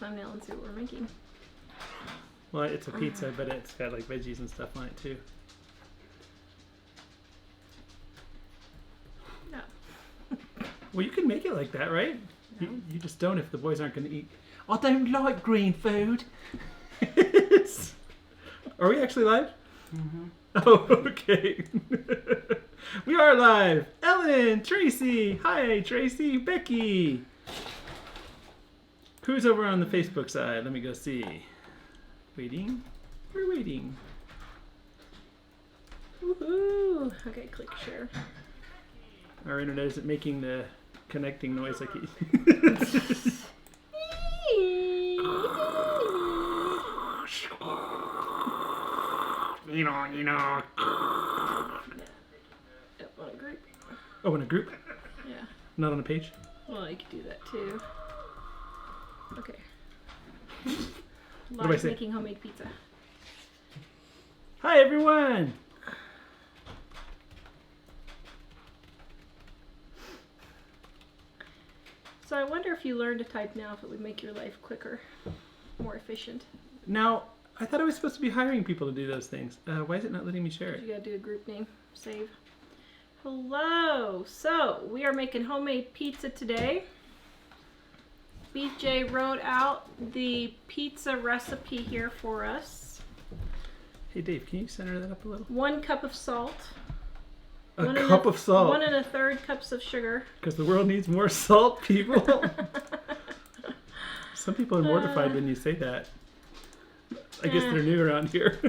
thumbnail and see what we're making. Well, it's a pizza, but it's got like veggies and stuff on it too. No. Well, you can make it like that, right? No. You just don't if the boys aren't going to eat. I don't like green food. Are we actually live? Mm-hmm. Oh, okay. We are live. Ellen, Tracy. Hi, Tracy. Becky. Who's over on the Facebook side? Let me go see. Waiting. We're waiting. Woohoo! Okay, click share. Our internet isn't making the connecting noise like it. You know. Yep, on a group. Oh, in a group? Yeah. Not on a page? Well, you could do that too. Okay. What do I say? Making homemade pizza. Hi, everyone! So I wonder if you learn to type now, if it would make your life quicker, more efficient. Now, I thought I was supposed to be hiring people to do those things. Why is it not letting me share it? You gotta do a group name. Save. Hello! So, we are making homemade pizza today. BJ wrote out the pizza recipe here for us. Hey, Dave, can you center that up a little? 1 cup of salt. A cup of salt? 1 1/3 cups of sugar. Because the world needs more salt, people. Some people are mortified when you say that. I guess they're new around here.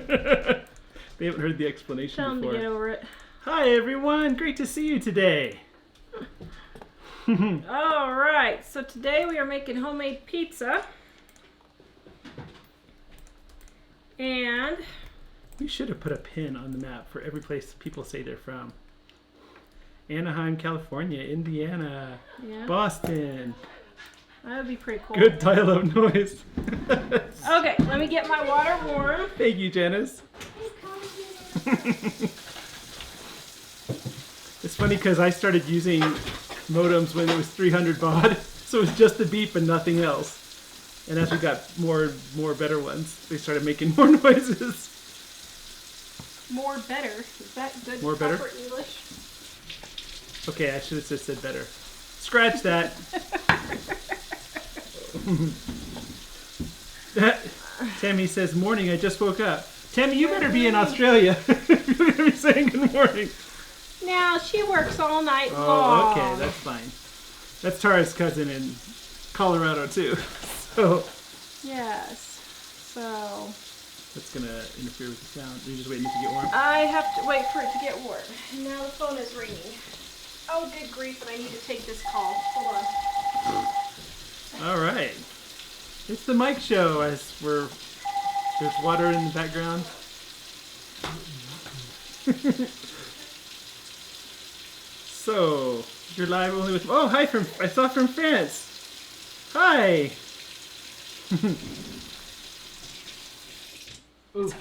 They haven't heard the explanation Tell them before. to get over it. Hi, everyone. Great to see you today. All right. So today we are making homemade pizza. And We should have put a pin on the map for every place people say they're from. Anaheim, California, Indiana, yeah, Boston. that would be pretty cool. Good dial-up noise. Okay, let me get my water warm. Thank you, Janice. It's funny because I started using modems when it was 300 baud, so it was just the beep and nothing else. And as we got more better ones, they started making more noises. More better. Is that good? More better? Proper English? Okay, I should have just said better. Scratch that. Tammy says, morning, I just woke up. Tammy, you better be in Australia. You're going to be saying good morning. Now, she works all night Oh, long. okay, that's fine. That's Tara's cousin in Colorado, too. So Yes. So that's going to interfere with the sound. You're just waiting to get warm? I have to wait for it to get warm. And now the phone is ringing. Oh, good grief, and I need to take this call. Hold on. All right. It's the Mike Show as there's water in the background. So, you're live only with... Oh, hi, I saw from France. Hi.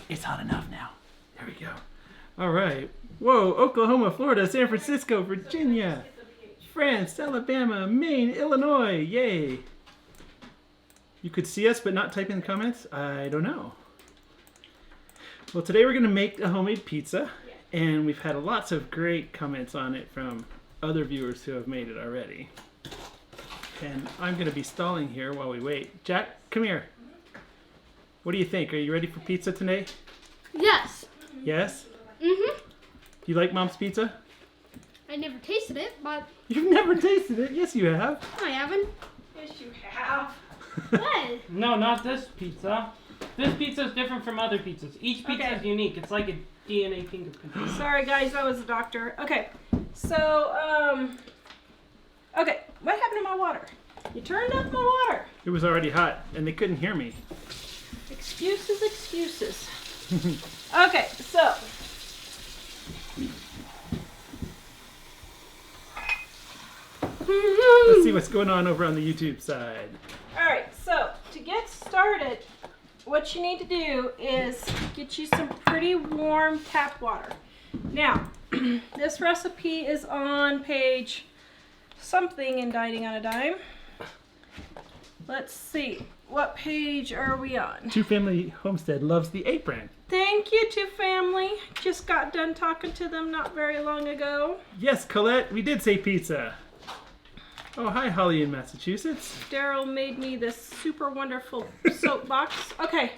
It's hot enough now. There we go. All right. Whoa, Oklahoma, Florida, San Francisco, Virginia, France, Alabama, Maine, Illinois. Yay. You could see us but not type in the comments? I don't know. Well, today we're going to make a homemade pizza. And we've had lots of great comments on it from other viewers who have made it already. And I'm going to be stalling here while we wait. Jack, come here. What do you think? Are you ready for pizza today? Yes. Yes? Mm-hmm. You like Mom's pizza? I never tasted it, but You've never tasted it. Yes, you have. I haven't. Yes, you have. What? No, not this pizza. This pizza is different from other pizzas. Each pizza Okay. is unique. It's like a DNA fingerprint. Sorry, guys, I was a doctor. Okay, so, okay, what happened to my water? You turned off my water. It was already hot, and they couldn't hear me. Excuses, excuses. Okay, so. Let's see what's going on over on the YouTube side. Alright, so to get started, what you need to do is get you some pretty warm tap water. Now, this recipe is on page something in Dining on a Dime. Let's see. what page are we on? Two Family Homestead loves the apron. Thank you, Two Family. Just got done talking to them not very long ago. Yes, Colette, we did say pizza. Oh, hi, Holly in Massachusetts. Daryl made me this super wonderful soapbox. Okay.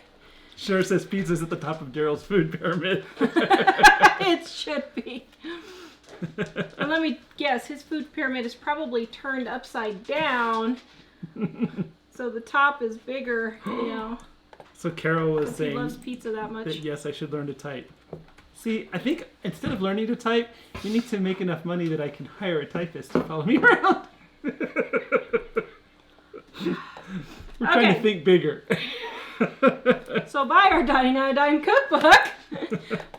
Sure says pizza's at the top of Daryl's food pyramid. It should be. And let me guess, his food pyramid is probably turned upside down. So the top is bigger, you know. So Carol was 'Cause he saying loves pizza that much. that yes, I should learn to type. See, I think instead of learning to type, we need to make enough money that I can hire a typist to follow me around. We're trying to think bigger. So buy our Dine on a Dime cookbook.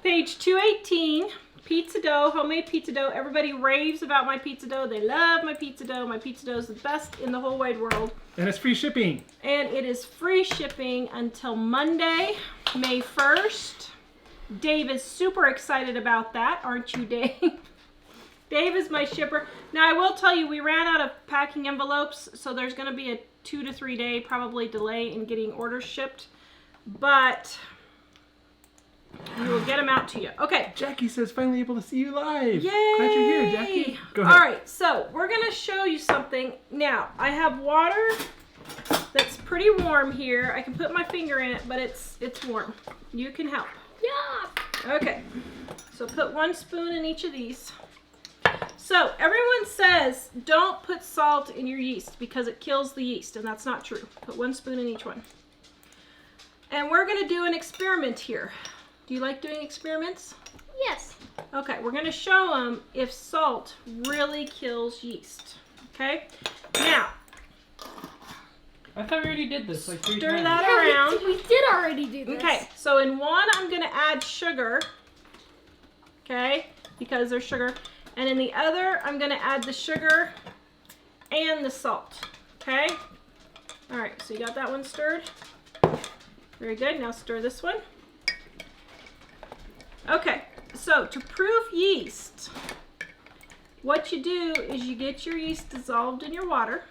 Page 218. Pizza dough, homemade pizza dough. Everybody raves about my pizza dough. They love my pizza dough. My pizza dough is the best in the whole wide world. And it's free shipping. And it is free shipping until Monday, May 1st. Dave is super excited about that, aren't you, Dave? Dave is my shipper. Now, I will tell you, we ran out of packing envelopes, so there's going to be a 2 to 3 day probably delay in getting orders shipped. But we will get them out to you. Okay. Jackie says finally able to see you live. Yay! Glad you're here, Jackie. Go ahead. All right, so we're going to show you something. Now, I have water that's pretty warm here. I can put my finger in it, but it's warm. You can help. Yeah. Okay, so put 1 spoon in each of these. So everyone says don't put salt in your yeast because it kills the yeast, and that's not true. Put 1 spoon in each one. And we're going to do an experiment here. Do you like doing experiments? Yes. Okay, we're going to show them if salt really kills yeast. Okay, now I thought we already did this like 3 stir times. that Yeah, around. we did already do this. Okay, so in one I'm going to add sugar, okay, because there's sugar. And in the other, I'm going to add the sugar and the salt, okay? All right, so you got that one stirred? Very good. Now stir this one. Okay, so to prove yeast, what you do is you get your yeast dissolved in your water.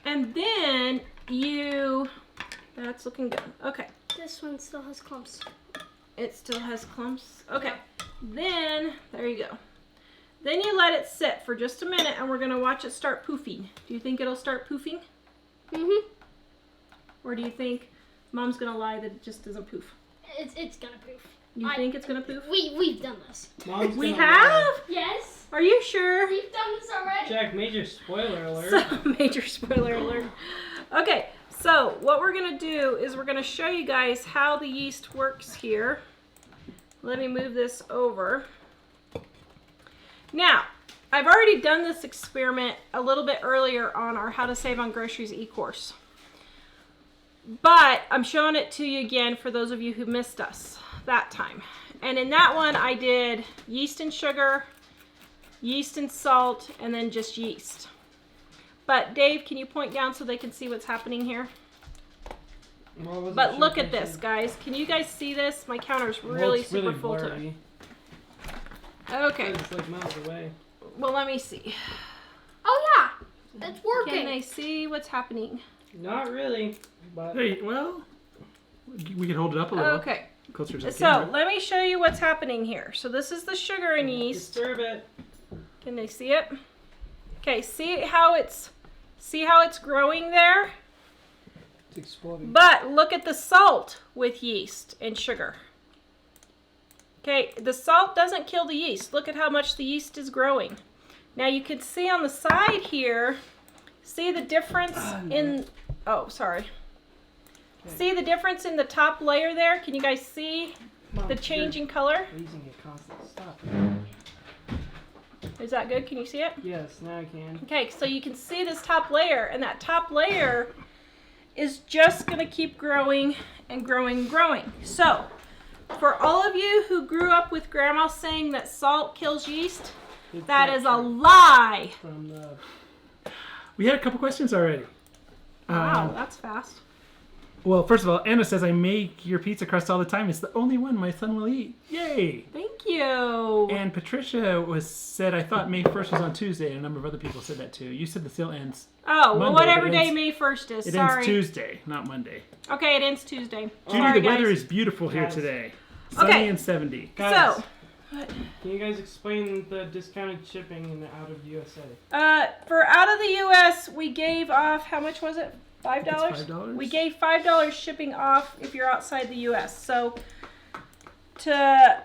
And then that's looking good. Okay. This one still has clumps. It still has clumps. Okay. Then, there you go. Then you let it sit for just a minute and we're going to watch it start poofing. Do you think it'll start poofing? Mm-hmm. Or do you think Mom's going to lie that it just doesn't poof? It's gonna poof. You think it's going to poof? We've done this. Mom's We gonna have? lie. Yes. Are you sure? We've done this already. Jack, major spoiler alert. So, major spoiler alert. Okay, so what we're going to do is we're going to show you guys how the yeast works here. Let me move this over. Now, I've already done this experiment a little bit earlier on our How to Save on Groceries e-course. But I'm showing it to you again for those of you who missed us that time. And in that one, I did yeast and sugar, yeast and salt, and then just yeast. But Dave, can you point down so they can see what's happening here? But look at this, guys. Can you guys see this? My counter's really super full today. Okay. It's like miles away. Well, let me see. Oh yeah, it's working. Can they see what's happening? Not really, but Hey, well, we can hold it up a little. Okay. Closer to the So camera. let me show you what's happening here. So this is the sugar and yeast. disturb it. Can they see it? Okay. See how it's growing there? It's exploding. But look at the salt with yeast and sugar. Okay, the salt doesn't kill the yeast. Look at how much the yeast is growing. Now you can see on the side here, see the difference in, oh, sorry. Okay. See the difference in the top layer there? Can you guys see Mom, the change in color? you're using it constantly. Stop. Is that good? Can you see it? Yes, now I can. Okay, so you can see this top layer, and that top layer is just going to keep growing and growing and growing. So, for all of you who grew up with Grandma saying that salt kills yeast, Good that is a capture lie. from the We had a couple questions already. Wow, that's fast. Well, first of all, Anna says I make your pizza crust all the time. It's the only one my son will eat. Yay! Thank you. And Patricia said I thought May 1st was on Tuesday, and a number of other people said that too. You said the sale ends. Oh, well, Monday, whatever but it day ends- May 1st is. It Sorry. ends Tuesday, not Monday. Okay, it ends Tuesday. Judy, Sorry, the weather guys. is beautiful here Guys. today. Sunny Okay. and 70. Guys, So, can you guys explain the discounted shipping in the out of USA? for out of the U.S., we gave off, how much was it? $5? It's $5? We gave $5 shipping off if you're outside the U.S. So, to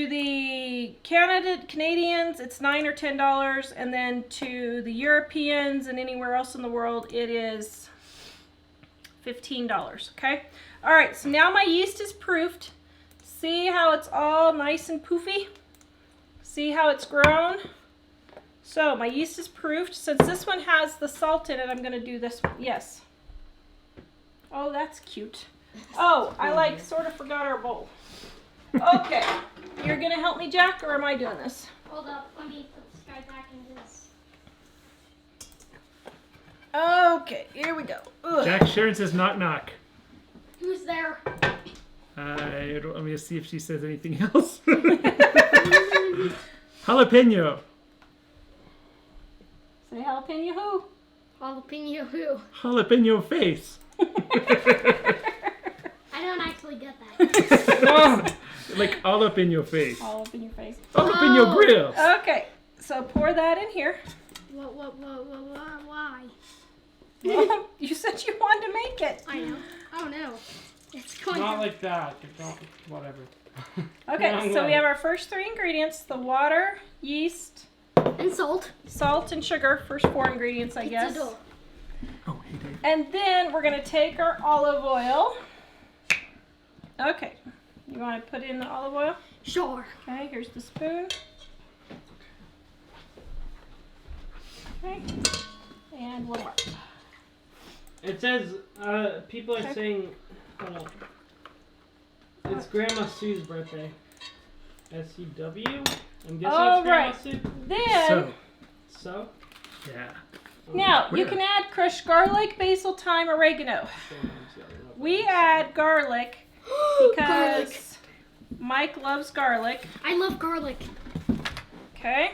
the Canadians, it's $9 or $10, and then to the Europeans and anywhere else in the world, it is $15. Okay. All right. So now my yeast is proofed. See how it's all nice and poofy? See how it's grown? So my yeast is proofed. Since this one has the salt in it, I'm going to do this one. Yes. Oh, that's cute. Oh, I sort of forgot our bowl. Okay. You're going to help me, Jack, or am I doing this? Hold up. Let me put this guy back in this. Okay, here we go. Ugh. Jack Sharon says knock knock. Who's there? Let me just see if she says anything else. Jalapeno. Say jalapeno who? Jalapeno who? Jalapeno face. I don't actually get that. No! Like all up in your face. All up in your face. All up in your grill. Okay, so pour that in here. Why? You said you wanted to make it. I know. Oh no. It's going Not to... like that. But don't, whatever. Okay, Wrong so we way. have our first three ingredients: the water, yeast, And salt. salt, and sugar. First four ingredients, I Pizza guess. dough. Oh, hey Dave. And then we're gonna take our olive oil. Okay, you want to put in the olive oil? Sure. Okay, here's the spoon. Okay, and one more. It says, people are Okay. saying, hold on. It's Grandma Sue's birthday. S-U-W? I'm guessing Oh, it's Grandma right. Sue. Then, So, So? yeah. now you Where? can add crushed garlic, basil, thyme, oregano. We add garlic because Garlic. Mike loves garlic. I love garlic. Okay.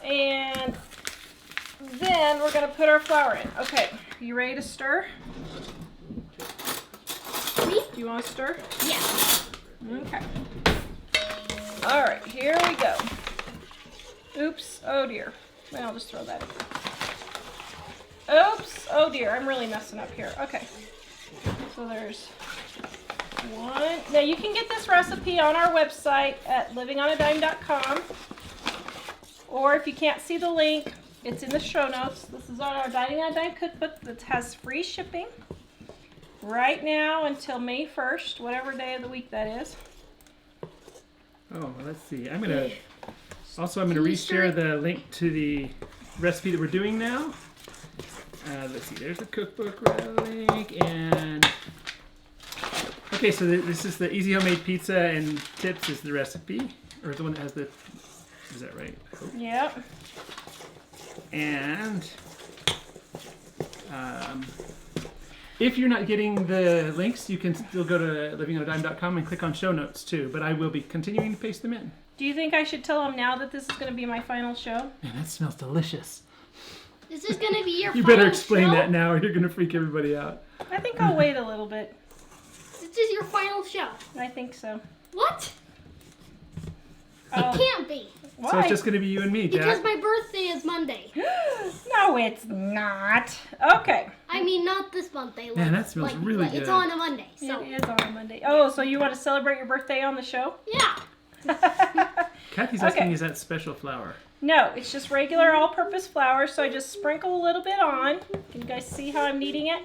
And then we're going to put our flour in. Okay. You ready to stir? Me? Do you want to stir? Yes. Okay. All right. Here we go. Oops. Oh, dear. Well, I'll just throw that in. Oops. Oh, dear. I'm really messing up here. Okay. So there's one. Now, you can get this recipe on our website at livingonadime.com. Or if you can't see the link, it's in the show notes. This is on our Dining on a Dime cookbook that has free shipping right now until May 1st, whatever day of the week that is. Oh, well, let's see. I'm gonna Can you reshare stir the link to the recipe that we're doing now. Let's see. There's the cookbook link, and okay. So this is the Easy Homemade Pizza and Tips is the recipe, or the one that has the. Is that right? I hope. Yep. And if you're not getting the links, you can still go to livingonadime.com and click on show notes too. But I will be continuing to paste them in. Do you think I should tell them now that this is going to be my final show? Man, that smells delicious. This is going to be your You final better explain show? that now, or you're gonna freak everybody out. I think I'll wait a little bit. This is your final show. I think so. What? Oh, It can't be. why? So it's just gonna be you and me, Because Jack. my birthday is Monday. No, it's not. Okay. I mean, not this Monday. Man, that smells really It's good. on a Monday. So, It is on a Monday. Oh, so you want to celebrate your birthday on the show? yeah. Kathy's asking, Okay. is that special flour? No, it's just regular all-purpose flour, so I just sprinkle a little bit on. Can you guys see how I'm kneading it?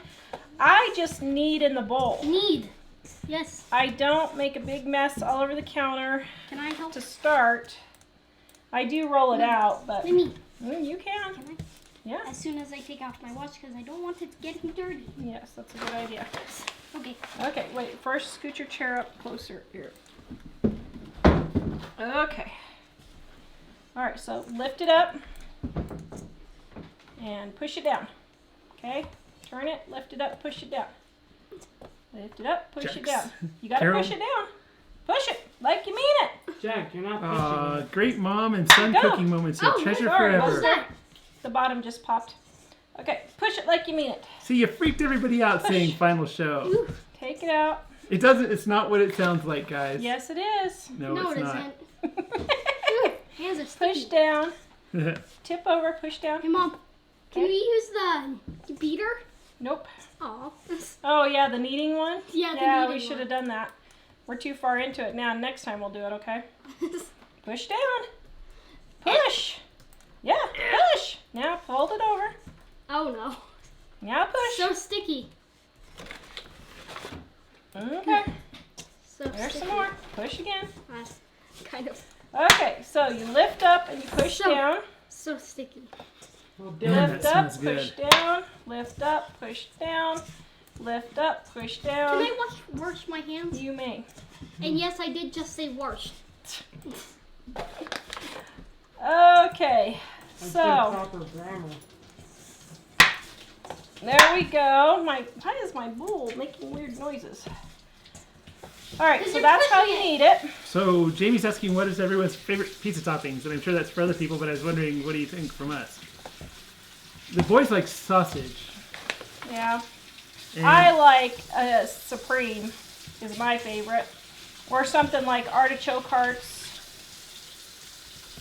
I just knead in the bowl. Need. Yes. I don't make a big mess all over the counter Can I help? to start. I do roll it out, but Let me. you can. Can I? Yeah. As soon as I take off my watch, because I don't want it getting dirty. Yes, that's a good idea. Okay. Okay, wait. First, scoot your chair up closer here. Okay. All right, so lift it up and push it down. Okay. Turn it, lift it up, push it down. Lift it up, push it Jacks. down. You gotta Carol? push it down. Push it like you mean it. Jack, you're not pushing it. Great mom and son Go. cooking moments here. Oh, Treasure sorry, forever. what's that? The bottom just popped. Okay, push it like you mean it. See, you freaked everybody out Push. saying final show. Take it out. It doesn't. It's not what it sounds like, guys. Yes, it is. No, No, it's it not. isn't. Ooh, hands are Push sticky. down. Tip over, push down. Hey, Mom, can Okay. we use the beater? Nope. Aw. Oh, yeah, the kneading one? Yeah, the Yeah, kneading we should one. have done that. We're too far into it now. Next time we'll do it, okay? Push down. Push. Yeah, push. Now fold it over. Oh no. Now push. So sticky. Okay. So There's sticky. some more. Push again. Kind of Okay, so you lift up and you push So- down. so sticky. Well, Man, Dylan, Lift that up, smells push good. down. Lift up, push down. Lift up, push Can down. I wash my hands? You may. And yes, I did just say wash. Okay, that's so good proper grammar. there we go. Why is my bowl making weird noises? All right, 'Cause so you're that's how pushing you it. knead it. So Jamie's asking what is everyone's favorite pizza toppings, and I'm sure that's for other people, but I was wondering what do you think from us? The boys like sausage. Yeah, And I like supreme is my favorite, or something like artichoke hearts.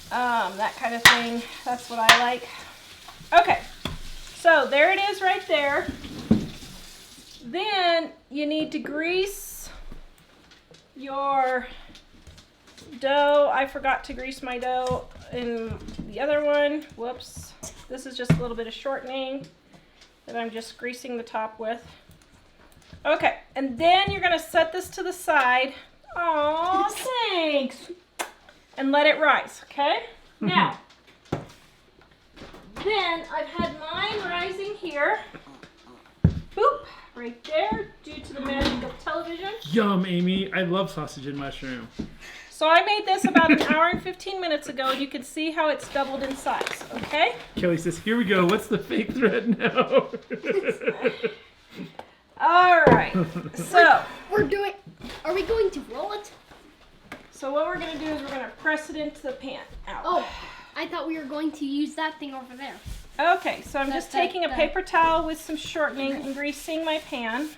That kind of thing. That's what I like. Okay, so there it is right there. Then you need to grease your dough. I forgot to grease my dough in the other one. Whoops. This is just a little bit of shortening that I'm just greasing the top with. Okay, and then you're gonna set this to the side. Aw, thanks. And let it rise, okay? Now, then I've had mine rising here. Boop, right there, due to the magic of television. yum, Amy. I love sausage and mushroom. So I made this about an hour and 15 minutes ago, and you can see how it's doubled in size, okay? Kelly says, "Here we go. What's the fake thread now?" All right, so Are we going to roll it? what we're gonna do is we're gonna press it into the pan. Out. Oh, I thought we were going to use that thing over there. Okay, so I'm just taking a that. paper towel with some shortening and greasing my pan.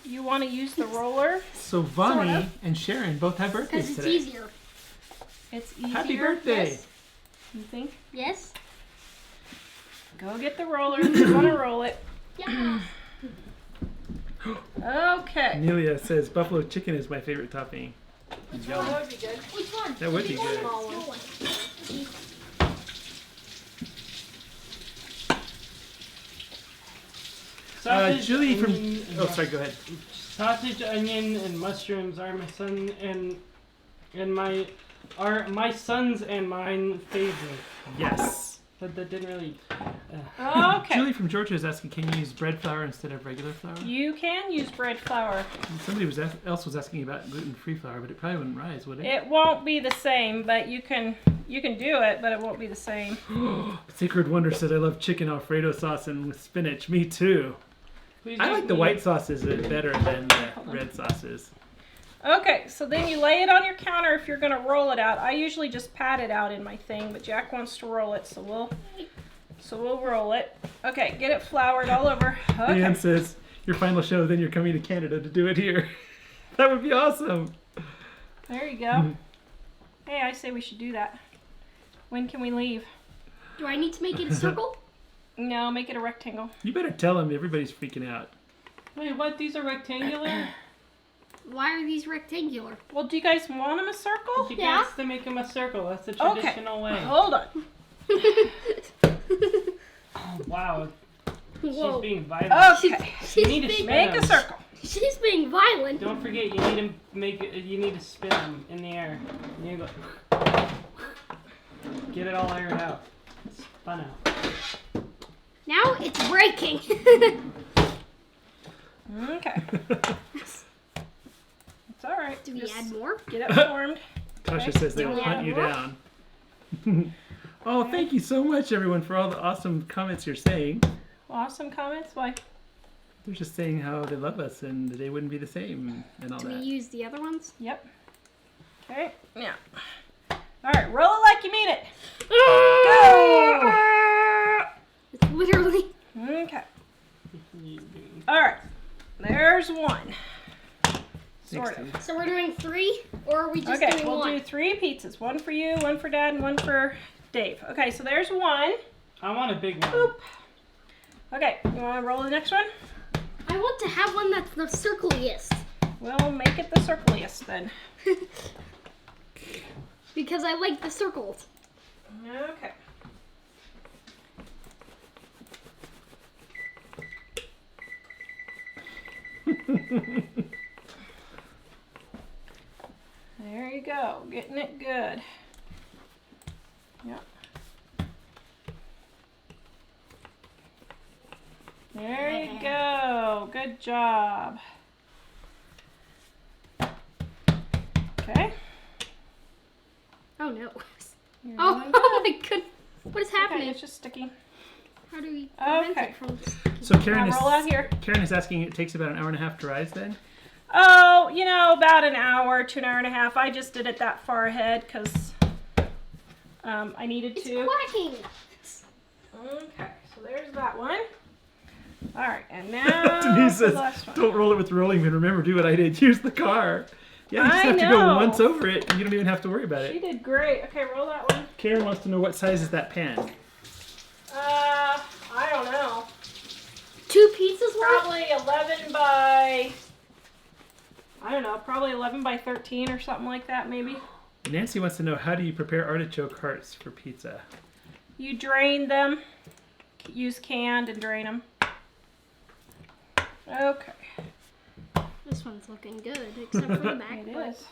You want to use the roller. So Vonnie Sort of. and Sharon both have Because birthdays it's today. easier. It's easier. Happy birthday! yes. You think? Yes? Go get the roller if you want to roll it. Yeah. Okay. Amelia says buffalo chicken is my favorite topping. Yum. That would be good. Which one? That would be Big one good. or small one? Sausage, Julie from. onion, Oh, sorry. Go ahead. Sausage, onion, and mushrooms are my son and my son's and mine favorite. Yes. But that didn't really. Okay. Julie from Georgia is asking, can you use bread flour instead of regular flour? You can use bread flour. Somebody else was asking about gluten-free flour, but it probably wouldn't rise, would it? It won't be the same, but you can do it, but it won't be the same. Sacred Wonder said, I love chicken Alfredo sauce and with spinach. Me too. Please I make like the me- white sauces better than the red sauces. Okay, so then you lay it on your counter if you're going to roll it out. I usually just pat it out in my thing, but Jack wants to roll it, so we'll roll it. Okay, get it floured all over. Okay. Leanne says, your final show, then you're coming to Canada to do it here. That would be awesome. There you go. Hey, I say we should do that. When can we leave? Do I need to make it a circle? No, make it a rectangle. You better tell him everybody's freaking out. Wait, what? These are rectangular? Why are these rectangular? Well, do you guys want them a circle? You Yeah. guys to make them a circle. That's the Okay. traditional way. Hold on. Wow. Whoa. She's being violent. Okay. You need to being, spin Make a them. circle. she's being violent. Don't forget, you need to you need to spin them in the air. You need to go. Get it all aired out. Spun out. Now it's breaking. Okay. It's all right. Do we Just add more? get it formed. Tasha Okay. says they will Yeah. hunt you down. Oh, thank you so much, everyone, for all the awesome comments you're saying. Awesome comments. Why? They're just saying how they love us and they wouldn't be the same and all Do we that. use the other ones? Yep. Okay. Yeah. All right. Roll it like you mean it. Go. It's literally. Okay. All right. There's one. Sort of. So we're doing 3, or are we just Okay, doing we'll 1? do 3 pizzas. One for you, one for Dad, and one for Dave. Okay, so there's one. I want a big one. Boop. Okay, you want to roll the next one? I want to have one that's the circliest. We'll make it the circliest then. Because I like the circles. Okay. There you go, getting it good. Yep. There you go, good job. Okay. Oh no. You're Oh, doing oh good. my goodness. What is Okay, happening? it's just sticky. How do we prevent Okay. it from So Now roll out here. Karen is asking, it takes about an hour and a half to rise then? Oh, you know, about an hour to an hour and a half. I just did it that far ahead because I needed It's to. quacking. Okay, so there's that one. All right, and now Denise for the says, last one. don't roll it with the rolling pin. Remember, do what I did. Use the car. Yeah, you just I have to know. go once over it and you don't even have to worry about She it. did great. Okay, roll that one. Karen wants to know what size is that pan? I don't know. 2 pizzas worth? Probably 11 by, I don't know, probably 11 by 13 or something like that maybe. Nancy wants to know, how do you prepare artichoke hearts for pizza? You drain them. Use canned and drain them. Okay. This one's looking good, except for the back. It but is.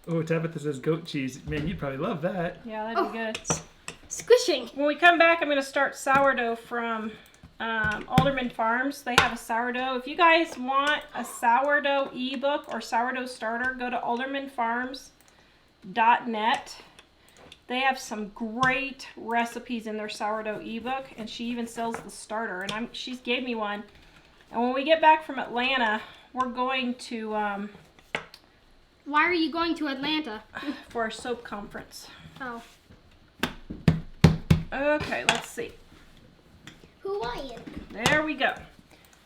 Oh, Tabitha says goat cheese. Man, you'd probably love that. Yeah, that'd Oh. be good. Squishing. When we come back, I'm going to start sourdough from Alderman Farms. They have a sourdough. If you guys want a sourdough ebook or sourdough starter, go to aldermanfarms.net. They have some great recipes in their sourdough ebook, and she even sells the starter. And she's gave me one. And when we get back from Atlanta, we're going to Why are you going to Atlanta? for a soap conference. Oh. Okay, let's see. Hawaiian. There we go.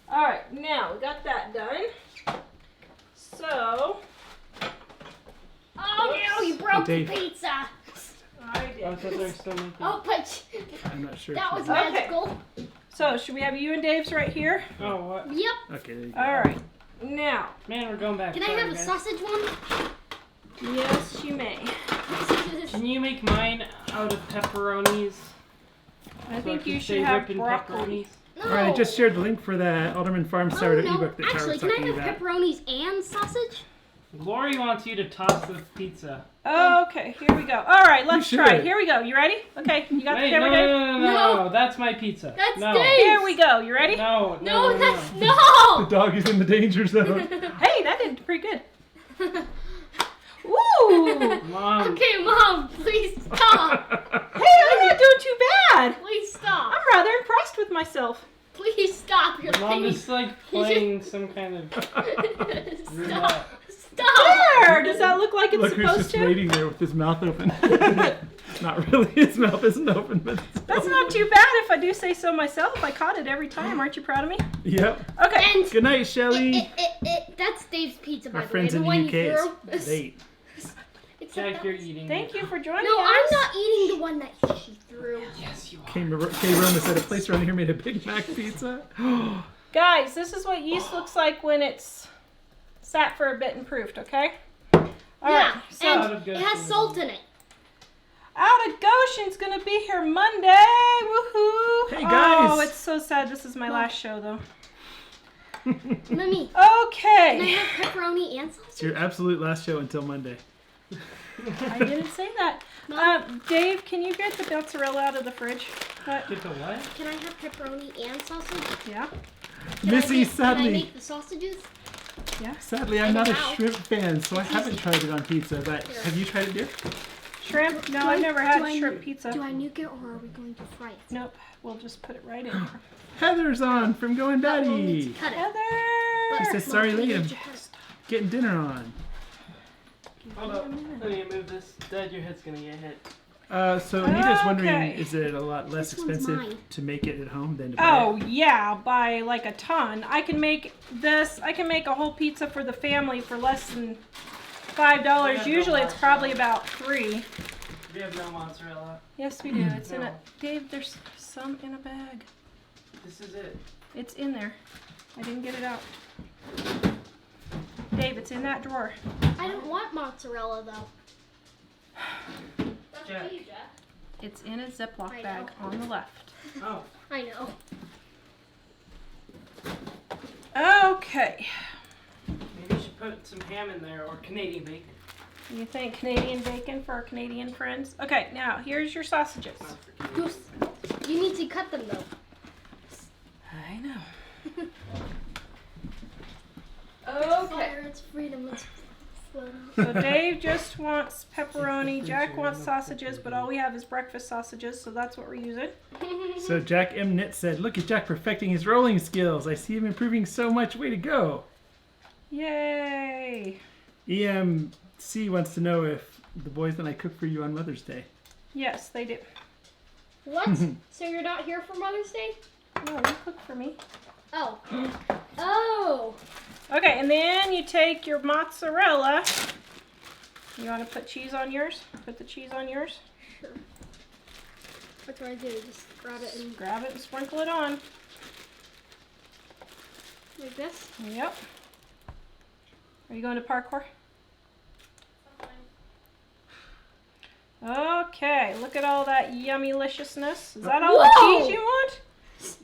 All right, now we got that done. So, Oh no, you broke the Dave. pizza. I I did. thought they were still making. Oh, but I'm not sure. that if was she's- Okay. magical. So, should we have you and Dave's right here? Oh, what? Yep. Okay, there you go. All right. Now, Man, we're going back. Can I Sorry, have a guys. sausage one? yes, you may. Can you make mine out of pepperonis? I So think can you stay should have ripping broccoli. No. All right, I just shared the link for that Alderman Farms Sourdough no. ebook that Tara Actually, was can I talking have about. pepperonis and sausage? Lori wants you to toss the pizza. Okay, here we go. All right, let's You try. should. Here we go. You ready? Okay, you got the Wait, camera, no, Dave? no, no, no, No. no, that's my pizza. That's no. Dave's. Here we go. You ready? No, No, no, that's The no. dog is in the danger zone. Hey, that did pretty good. Ooh. Mom. Okay, Mom, please stop. Hey, I'm not doing too bad. Please stop. I'm rather impressed with myself. Please stop. You're Mom thinking. is like playing some kind of Stop. roulette. Stop. There. Does that look like it's Look who's supposed just to? waiting there with his mouth open. Not really, his mouth isn't open, but That's not too bad if I do say so myself. I caught it every time. Aren't you proud of me? Yep. Okay. And Good night, Shelly. that's Dave's pizza, by Our the way. friends The in the one UK, you threw. it's late. Except Jack, you're that's- eating. Thank you for joining No, us. I'm not eating the one that she threw. Yes, you are. Kay Roma said a place around here made a Big Mac pizza. Guys, this is what yeast looks like when it's sat for a bit and proofed, okay? All right. Yeah, So, Out of and good it has food. salt in it. Out of Goshen's going to be here Monday. Woohoo. Hey, guys. Oh, it's so sad. This is my last show, though. Mummy, can I Okay. have pepperoni and It's sausage? your absolute last show until Monday. I didn't say that. Dave, can you get the mozzarella out of the fridge? Get the what? Can I have pepperoni and sausage? Yeah. Missy, Can I sadly, make the sausages? I'm not a Wow. shrimp fan, so I haven't tried it on pizza. But have you tried it, dear? Shrimp? No, Do I've I- never had do I- shrimp pizza. Do I nuke it or are we going to fry it? Nope. We'll just put it right in there. Heather's on from Going But we'll need Daddy. to cut it. Heather! She says, sorry, Mom, late. you I'm need your head. getting dinner on. Hold up. I need to move this. Dad, your head's gonna get hit. So Anita's wondering, Okay. is it a lot less This one's expensive mine. to make it at home than to buy Oh, yeah, by like a ton. I can make this, I can make a whole pizza for the family for less than $5. Usually it's probably about $3. We have no mozzarella. Yes, we do. It's in No. a, Dave, there's some in a bag. This is it. It's in there. I didn't get it out. Dave, it's in that drawer. I don't want mozzarella though. Jack. It's in a Ziploc I bag know. on the left. Oh. I know. Okay. Maybe you should put some ham in there or Canadian bacon. You think Canadian bacon for our Canadian friends? Okay, now here's your sausages. Not for Goose, you need to cut them though. I know. Fire, it's freedom. It's float. So Dave just wants pepperoni. Jack wants sausages, but all we have is breakfast sausages, so that's what we're using. So Jack M. Knit said, look at Jack perfecting his rolling skills. I see him improving so much. Way to go. Yay! EMC wants to know if the boys and I cook for you on Mother's Day. Yes, they do. What? So you're not here for Mother's Day? No, you cook for me. Oh. Oh. Okay, and then you take your mozzarella. You want to put cheese on yours? Put the cheese on yours. Sure. What do I do? Just grab it and Grab it and sprinkle it on. like this? Yep. Are you going to parkour? Okay, look at all that yummy-liciousness. Is that all the Whoa! cheese you want?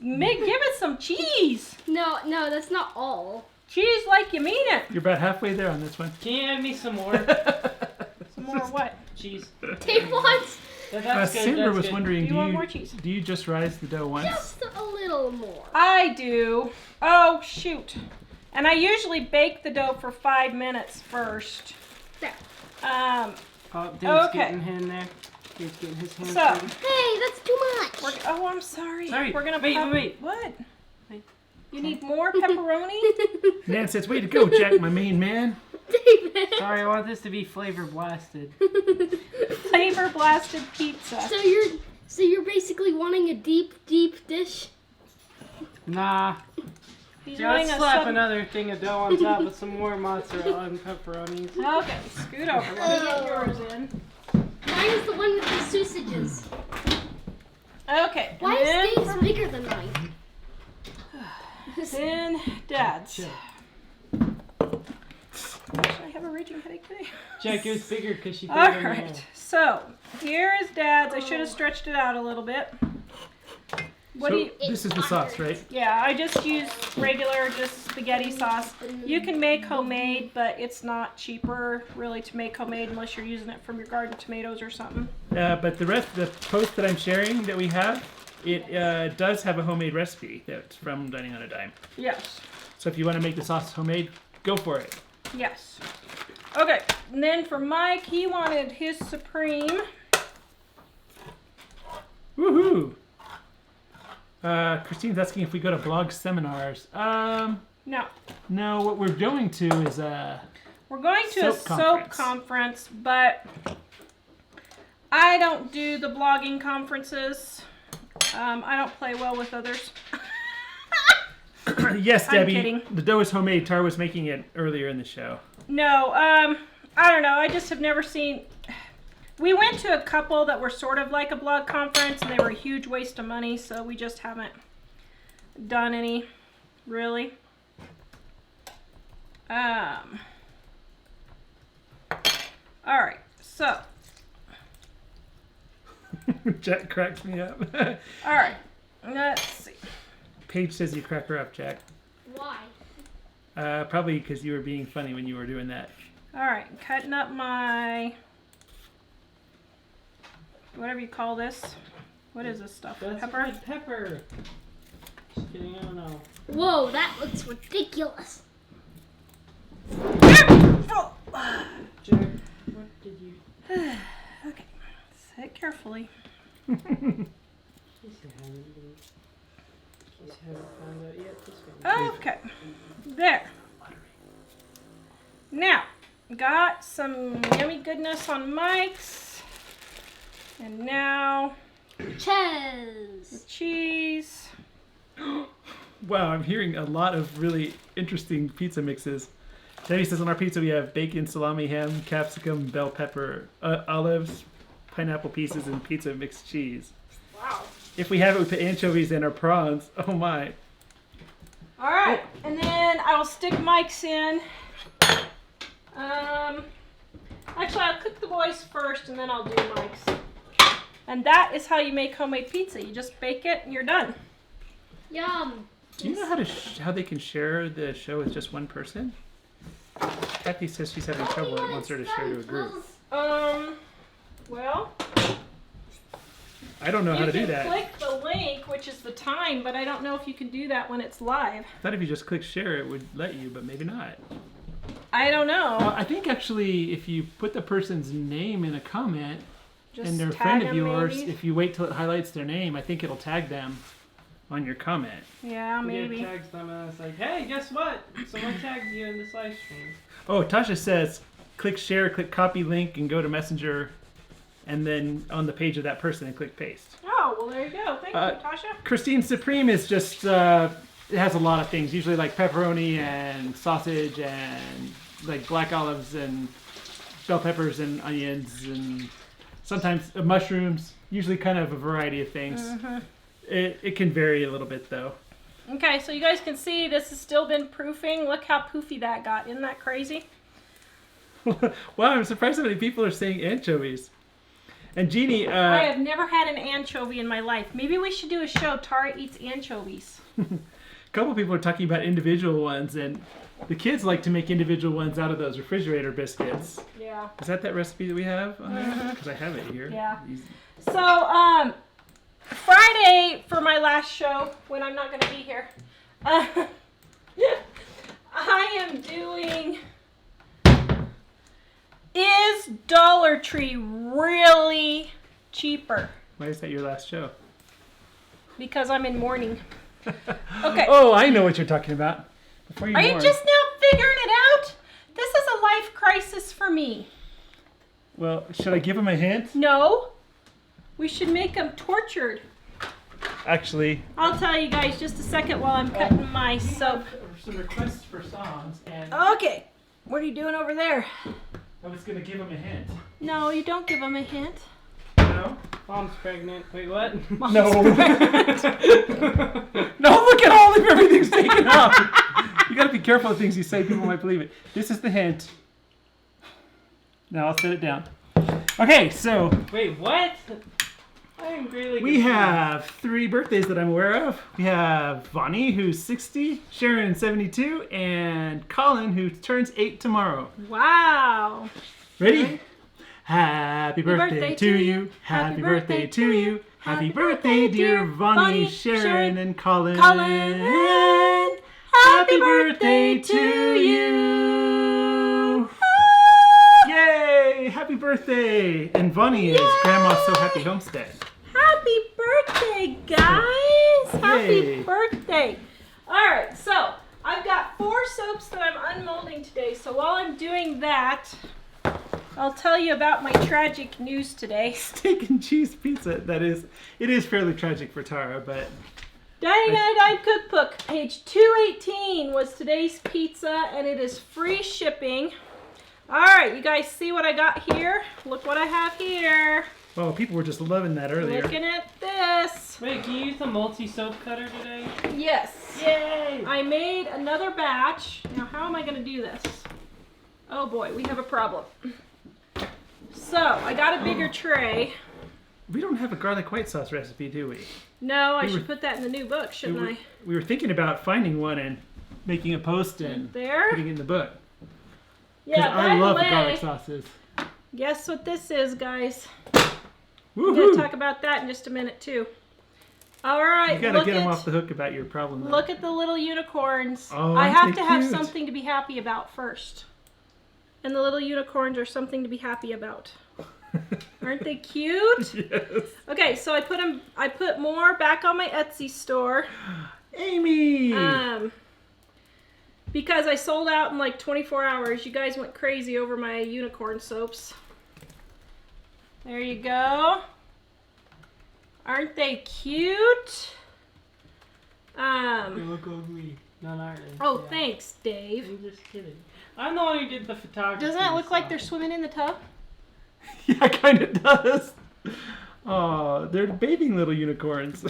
Meg, give it some cheese. No, that's not all. Cheese like you mean it. You're about halfway there on this one. Can you add me some more Some more what? cheese? Take once. That's good. Sandra That's was good. wondering, Do you want more cheese? do you just rise the dough once? Just a little more. I do. Oh, shoot. And I usually bake the dough for 5 minutes first. There. Um, Oh, Dave's Okay. getting in there. Dave's getting his hands So- dirty. Hey, that's too much. oh, I'm sorry. Sorry. We're gonna Wait. What? Wait. You need more pepperoni? Nan says, way to go, Jack, my main man. David. Sorry, I want this to be flavor blasted. Flavor blasted pizza. So you're basically wanting a deep dish? Nah. He's Yeah, let's wanting a slap sub- another thing of dough on top with some more mozzarella and pepperonis. Okay, scoot over. Let me get yours in. Mine is the one with the sausages. Okay. Why and is then, Dave's bigger than mine? then Dad's. Chill. Actually, I have a raging headache today. Jack, yours bigger because she put All it in right. there. So here is Dad's. I should have stretched it out a little bit. What So do you? this is the sauce, right? Yeah, I just use regular, just spaghetti sauce. You can make homemade, but it's not cheaper really to make homemade unless you're using it from your garden tomatoes or something. But the post that I'm sharing that we have, it does have a homemade recipe that's from Dining on a Dime. Yes. So if you want to make the sauce homemade, go for it. Yes. Okay, and then for Mike, he wanted his Supreme. Woohoo! Christine's asking if we go to blog seminars. No. No, what we're going to is We're going to a Soap soap conference, but I don't do the blogging conferences. I don't play well with others. yes, I'm Debbie. kidding. The dough is homemade. Tara was making it earlier in the show. No, I don't know. I just have never seen. We went to a couple that were sort of like a blog conference, and they were a huge waste of money, so we just haven't done any, really. All right, so, Jack cracks me up. all right, let's see. Paige says you crack her up, Jack. Why? Probably because you were being funny when you were doing that. All right, cutting up my, whatever you call this. What is this stuff? That's Pepper? red pepper. Just kidding, I don't know. Whoa, that looks ridiculous. Oh. Jack, what did you... Okay. it carefully. In case you haven't found out yet, this one. Okay. There. Now, got some yummy goodness on Mike's. And now the Cheese. cheese. Wow, I'm hearing a lot of really interesting pizza mixes. Debbie says on our pizza we have bacon, salami, ham, capsicum, bell pepper, olives, pineapple pieces, and pizza mixed cheese. Wow. If we have it, we put anchovies in our prawns. Oh my. All right, and then I will stick Mike's in. Actually, I'll cook the boys first, and then I'll do Mike's. And that is how you make homemade pizza. You just bake it, and you're done. Yum. Do you know how they can share the show with just one person? Kathy says she's having trouble and wants her to share to a group. Well, I don't know how to do you can that. click the link, which is the time, but I don't know if you can do that when it's live. I thought if you just click share, it would let you, but maybe not. I don't know. Well, I think actually, if you put the person's name in a comment Just and they're a tag friend of them, yours, maybe? if you wait till it highlights their name, I think it'll tag them on your comment. Yeah, maybe. It tags them and it's like, hey, guess what? Someone tagged you in this live stream. Oh, Tasha says, click share, click copy link, and go to Messenger, and then on the page of that person, and click paste. Oh, well, there you go. Thank you, Tasha. Christine Supreme is just, it has a lot of things, usually like pepperoni and sausage and like black olives and bell peppers and onions and sometimes mushrooms, usually kind of a variety of things. Mm-hmm. It can vary a little bit though. Okay, so you guys can see this has still been proofing. Look how poofy that got. Isn't that crazy? Wow, I'm surprised how many people are saying anchovies. And Jeannie, I have never had an anchovy in my life. Maybe we should do a show, Tara Eats Anchovies. a couple people are talking about individual ones, and the kids like to make individual ones out of those refrigerator biscuits. Yeah. Is that recipe that we have on there? Because I have it here. Yeah. Easy. So, Friday for my last show, when I'm not going to be here, I am doing, is Dollar Tree really cheaper? Why is that your last show? Because I'm in mourning. Okay. Oh, I know what you're talking about. Before you Are you mourn. just now figuring it out? This is a life crisis for me. Well, should I give him a hint? No. We should make them tortured. Actually, I'll tell you guys just a second while I'm cutting my soap. some requests for songs, and Okay. What are you doing over there? I was going to give him a hint. No, you don't give them a hint. No? Mom's pregnant. Wait, what? No. No, look at all of everything's taken up. You got to be careful of things you say. People might believe it. This is the hint. Now I'll set it down. Okay, so Wait, what? I am greatly we have 3 birthdays that I'm aware of. We have Vonnie, who's 60, Sharon, 72, and Colin, who turns 8 tomorrow. Wow. Ready? Happy birthday to you. Happy birthday to you. Happy birthday, dear Vonnie, Sharon, and Colin. Colin. Happy birthday to you. Yay! Happy birthday! And Vonnie is Grandma's So Happy Homestead. Happy birthday, guys. Happy Yay. birthday. All right, so I've got 4 soaps that I'm unmolding today. So while I'm doing that, I'll tell you about my tragic news today. Steak and cheese pizza. It is fairly tragic for Tara, but 99 Cookbook, page 218 was today's pizza, and it is free shipping. All right, you guys see what I got here? Look what I have here. oh, people were just loving that earlier. Looking at this. Wait, can you use the multi-soap cutter today? Yes. Yay! I made another batch. Now, how am I going to do this? Oh boy, we have a problem. So, I got a bigger tray. We don't have a garlic white sauce recipe, do we? No, I We were- should put that in the new book, shouldn't I? We were thinking about finding one and making a post and There. putting it in the book. Yeah, by I love the way, garlic sauces. guess what this is, guys? We're going Woohoo! to talk about that in just a minute, too. All right, You gotta look get them at, off the hook about your problem. Though. look at the little unicorns. Oh, I aren't have they to have cute? something to be happy about first. And the little unicorns are something to be happy about. Aren't they cute? Yes. Okay, so I put more back on my Etsy store. Amy! Because I sold out in like 24 hours. You guys went crazy over my unicorn soaps. There you go. Aren't they cute? They look ugly. No, not really. Oh, Yeah. thanks, Dave. I'm just kidding. I'm the one who did the photography. Doesn't it look like they're stuff. swimming in the tub? Yeah, it kind of does. Oh, they're bathing little unicorns.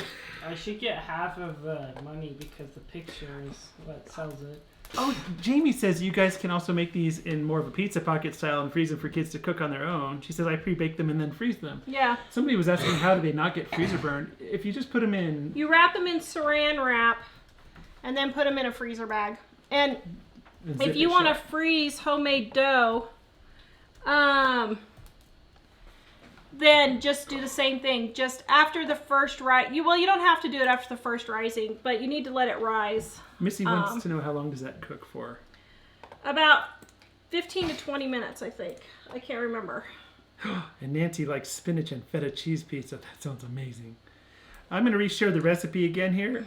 I should get half of the money because the picture is what sells it. Oh, Jamie says you guys can also make these in more of a pizza pocket style and freeze them for kids to cook on their own. She says I pre-bake them and then freeze them. Yeah. Somebody was asking how do they not get freezer burned. If you just put them in... You wrap them in saran wrap and then put them in a freezer bag. And if you want to freeze homemade dough, then just do the same thing. Just after the first you don't have to do it after the first rising, but you need to let it rise. Missy wants to know how long does that cook for? About 15 to 20 minutes, I think. I can't remember. And Nancy likes spinach and feta cheese pizza. That sounds amazing. I'm going to reshare the recipe again here.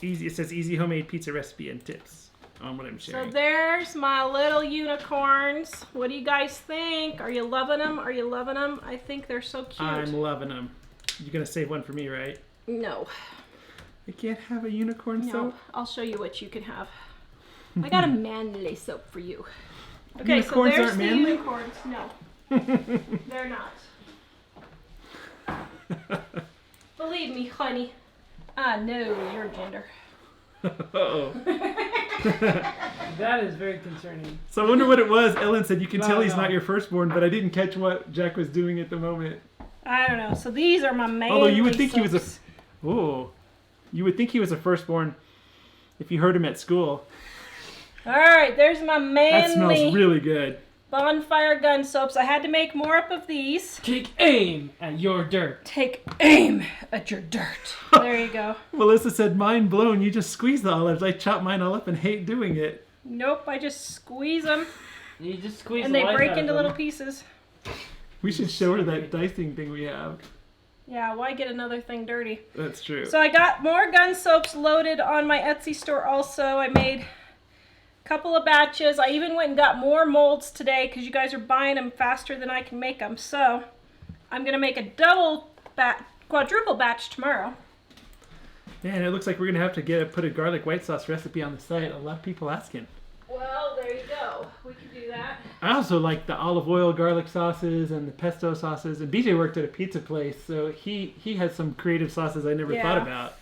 It says easy homemade pizza recipe and tips on what I'm sharing. So there's my little unicorns. What do you guys think? Are you loving them? Are you loving them? I think they're so cute. I'm loving them. You're going to save one for me, right? No. I can't have a unicorn No. soap? I'll show you what you can have. I got a manly soap for you. Okay, Unicorns so there's aren't the manly? unicorns. No. They're not. Believe me, honey. I know your gender. Uh-oh. That is very concerning. So I wonder what it was. Ellen said you can No, tell he's no. not your firstborn, but I didn't catch what Jack was doing at the moment. I don't know. So these are my manly Although you would think he was soaps. you would think he was a firstborn if you heard him at school. All right, there's my That smells manly really good. bonfire gun soaps. I had to make more up of these. Take aim at your dirt. Take aim at your dirt. There you go. Melissa said, mind blown. You just squeeze the olives. I chop mine all up and hate doing it. Nope, I just squeeze them You just squeeze and the they life break out into of little them. pieces. We should show her that dicing thing we have. Yeah, why get another thing dirty? That's true. So I got more gun soaps loaded on my Etsy store also. I made a couple of batches. I even went and got more molds today because you guys are buying them faster than I can make them. So I'm going to make a quadruple batch tomorrow. Man, it looks like we're going to have to put a garlic white sauce recipe on the site. A lot of people asking. Well, there you go. We can do that. I also like the olive oil garlic sauces and the pesto sauces. And BJ worked at a pizza place, so he has some creative sauces I never thought about.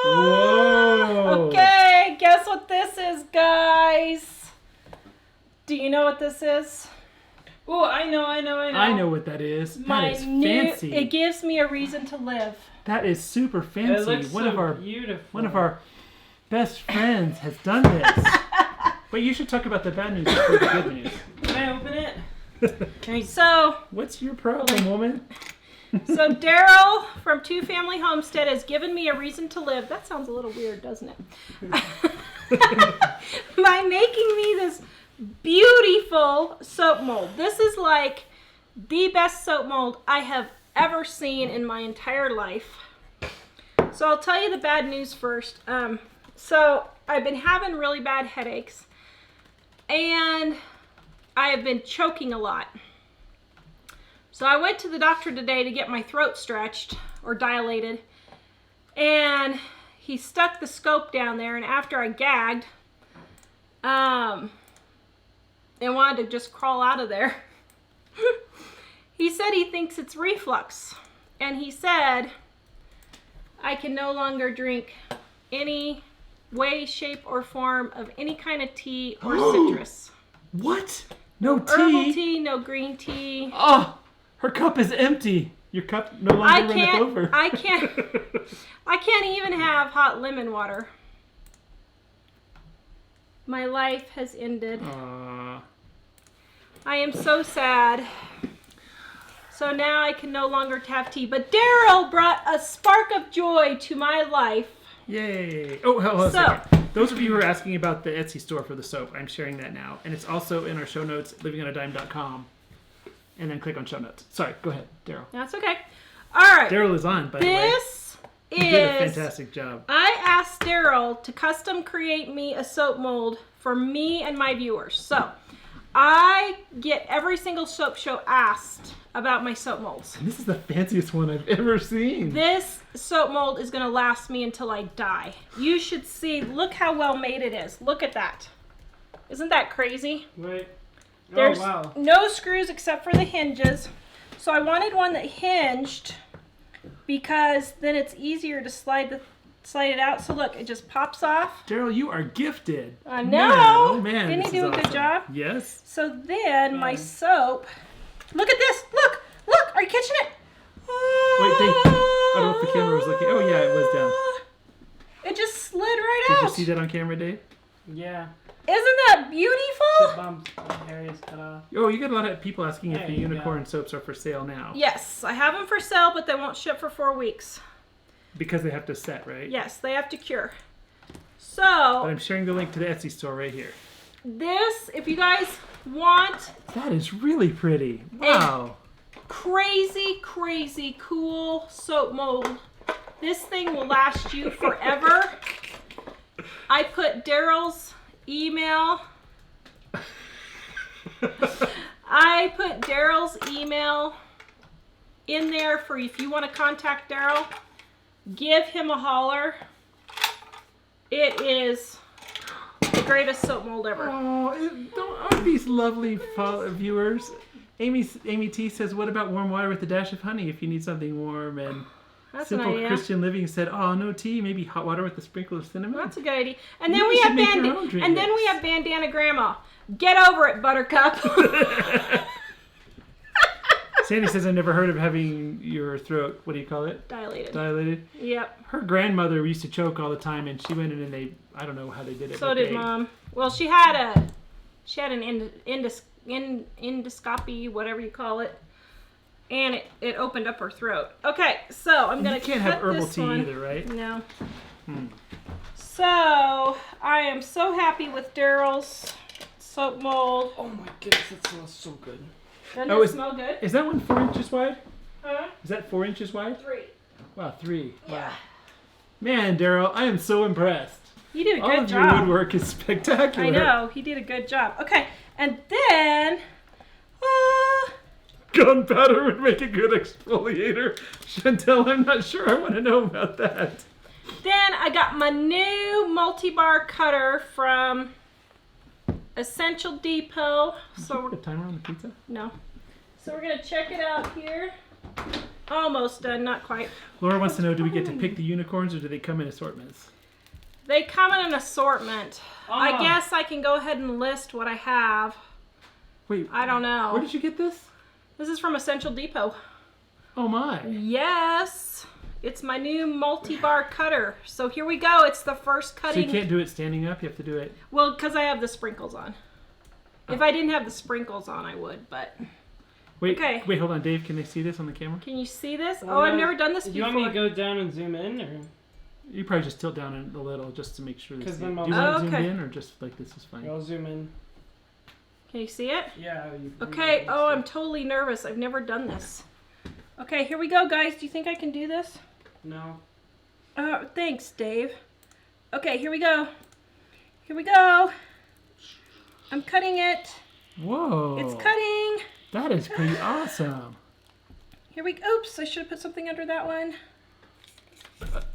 Whoa! Okay, guess what this is, guys? Do you know what this is? Oh, I know. I know what that is. That is fancy. It gives me a reason to live. That is super It fancy. looks One beautiful. of our best friends has done this. But you should talk about the bad news before the good news. Can I open it? So What's your problem, woman? Daryl from Two Family Homestead has given me a reason to live. That sounds a little weird, doesn't it? By making me this beautiful soap mold. This is like the best soap mold I have ever seen in my entire life. So I'll tell you the bad news first. So I've been having really bad headaches and I have been choking a lot. So I went to the doctor today to get my throat stretched or dilated, and he stuck the scope down there, and after I gagged and wanted to just crawl out of there, he said he thinks it's reflux, and he said I can no longer drink any way, shape, or form of any kind of tea or citrus. What? No tea? Herbal tea, no green tea. Oh, her cup is empty. Your cup no longer runneth over. I can't even have hot lemon water. My life has ended. Aw. I am so sad. So now I can no longer have tea. But Daryl brought a spark of joy to my life. Yay. Oh, hold on a So, second. Those of you who are asking about the Etsy store for the soap, I'm sharing that now. And it's also in our show notes, livingonadime.com. And then click on show notes. Sorry, go ahead, Daryl. That's okay. All right. Daryl is on, by the way. This You did a is... fantastic job. I asked Daryl to custom create me a soap mold for me and my viewers. So, I get every single soap show asked about my soap molds. And this is the fanciest one I've ever seen. This soap mold is going to last me until I die. You should see, look how well made it is. Look at that. Isn't that crazy? Wait. There's oh, wow. no screws except for the hinges. So I wanted one that hinged because then it's easier to slide it out. So look, it just pops off. Daryl, you are gifted. I know. Man, oh man, Didn't this he do is a good awesome. job? Yes. So then my Yeah. soap, look at this. Look, are you catching it? Wait, I don't know if the camera was looking. Oh yeah, it was down. It just slid right Did out. you see that on camera, Dave? Yeah. Isn't that Chip beautiful? bumps. Hair is cut off. Oh, you get a lot of people asking if There the you go. unicorn soaps are for sale now. Yes, I have them for sale, but they won't ship for 4 weeks. Because they have to set, right? Yes, they have to cure. But So I'm sharing the link to the Etsy store right here. this, if you guys want That is really pretty. Wow. crazy, crazy cool soap mold, this thing will last you forever. I put Daryl's email. I put Daryl's email in there for if you want to contact Daryl. Give him a holler. It is the greatest soap mold ever. Aren't these lovely viewers? Amy T says, what about warm water with a dash of honey if you need something warm? And That's an Simple idea. Christian Living said, oh, no tea, maybe hot water with a sprinkle of cinnamon. That's a good idea. And then Maybe we you have should make your own drink and then we mix. have Bandana Grandma. Get over it, Buttercup. Sandy says, I've never heard of having your throat, what do you call it? Dilated. Yep. Her grandmother used to choke all the time, and she went in and I don't know how they did it. So but did Mom. Well, she had an endoscopy, whatever you call it, and it opened up her throat. Okay, so I'm gonna You can't cut have herbal this tea one. either, right? No. Hmm. So I am so happy with Daryl's soap mold. Oh my goodness, that smells so good. Doesn't Oh, it smell good? Is that one 4 inches wide? Huh? Is that 4 inches wide? 3. Wow, 3. Yeah. Wow. Man, Daryl, I am so impressed. You did a All good of your job. woodwork is spectacular. I know, he did a good job. Okay, and then Gunpowder would make a good exfoliator. Chantel, I'm not sure I want to know about that. then I got my new multi-bar cutter from Essential Depot. So Put a timer on the pizza? no. So we're gonna check it out here. Almost done, not quite. Laura wants to know, do we get to pick the unicorns or do they come in assortments? They come in an assortment. I Ah. guess I can go ahead and list what I have. Wait, I don't know. where did you get this? This is from Essential Depot. Oh my. Yes. It's my new multi-bar cutter. So here we go. It's the first So cutting. you can't do it standing up, you have to do it. Well, because I have the sprinkles on. If I didn't have the sprinkles on, I would, but... Wait, Okay. wait, hold on, Dave, can they see this on the camera? Can you see this? Well, Oh, I've never done this Do before. you want me to go down and zoom in, or? You probably just tilt down a little just to make sure they 'Cause see then it. Do I'll- you want Oh, it zoomed okay. in or just like this is fine? I'll zoom in. Can you see it? Yeah. You, Okay. Oh, I'm totally nervous. I've never done this. Okay, here we go, guys. Do you think I can do this? No. Thanks, Dave. Okay, here we go. Here we go. I'm cutting it. Whoa. It's cutting. That is pretty awesome. Here we go. Oops, I should have put something under that one.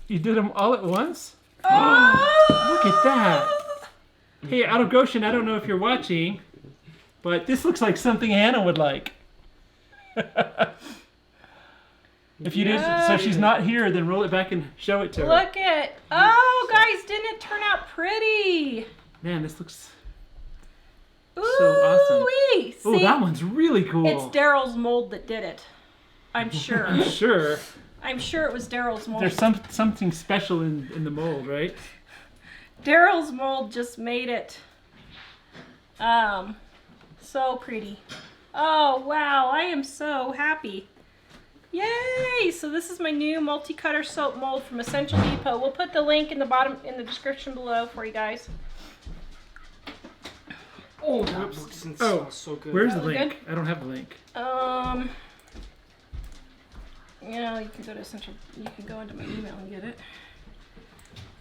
You did them all at once? Oh! Look at that. Hey, out of Goshen, I don't know if you're watching, but this looks like something Hannah would like. If you did, so if she's not here, then roll it back and show it to her. Look at. Oh, guys, didn't it turn out pretty? Man, this looks Ooh, awesome. wee. Oh, See? that one's really cool. It's Daryl's mold that did it. I'm sure. I'm sure. I'm sure it was Daryl's mold. There's something special in the mold, right? Daryl's mold just made it so pretty. Oh, wow. I am so happy. Yay! So this is my new multi-cutter soap mold from Essential Depot. We'll put the link in the bottom, in the description below for you guys. Oh, that looks and Oh, smells so good. Where's the That look link? I don't have the link. Yeah, you can go to Essential, you can go into my email and get it.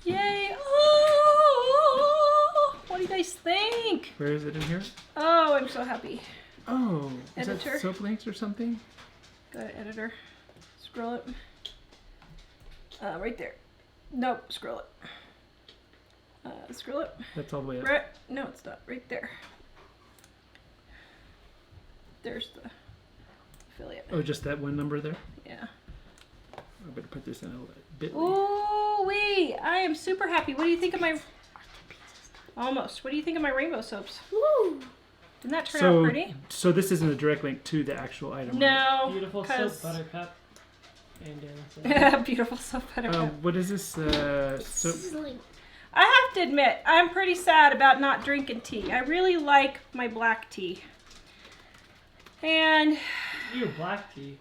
Yay! Oh! What do you guys think? Where is it in here? Oh, I'm so happy. Oh, is Editor. that soap links or something? Go to editor. Scroll it. Right there. Nope, scroll it. Scroll it. That's all the way up. Right. No, it's not. Right there. There's the affiliate. Oh, just that one number there? Yeah. I better put this in a bit. Ooh wee! I am super happy. What do you think of my... Almost. What do you think of my rainbow soaps? Woo! Didn't that turn out pretty? So this isn't a direct link to the actual item, right? No. Beautiful soap, 'cause- buttercup. And Beautiful soap buttercup. What is this? Soap? Sizzling. I have to admit, I'm pretty sad about not drinking tea. I really like my black tea. And you black tea.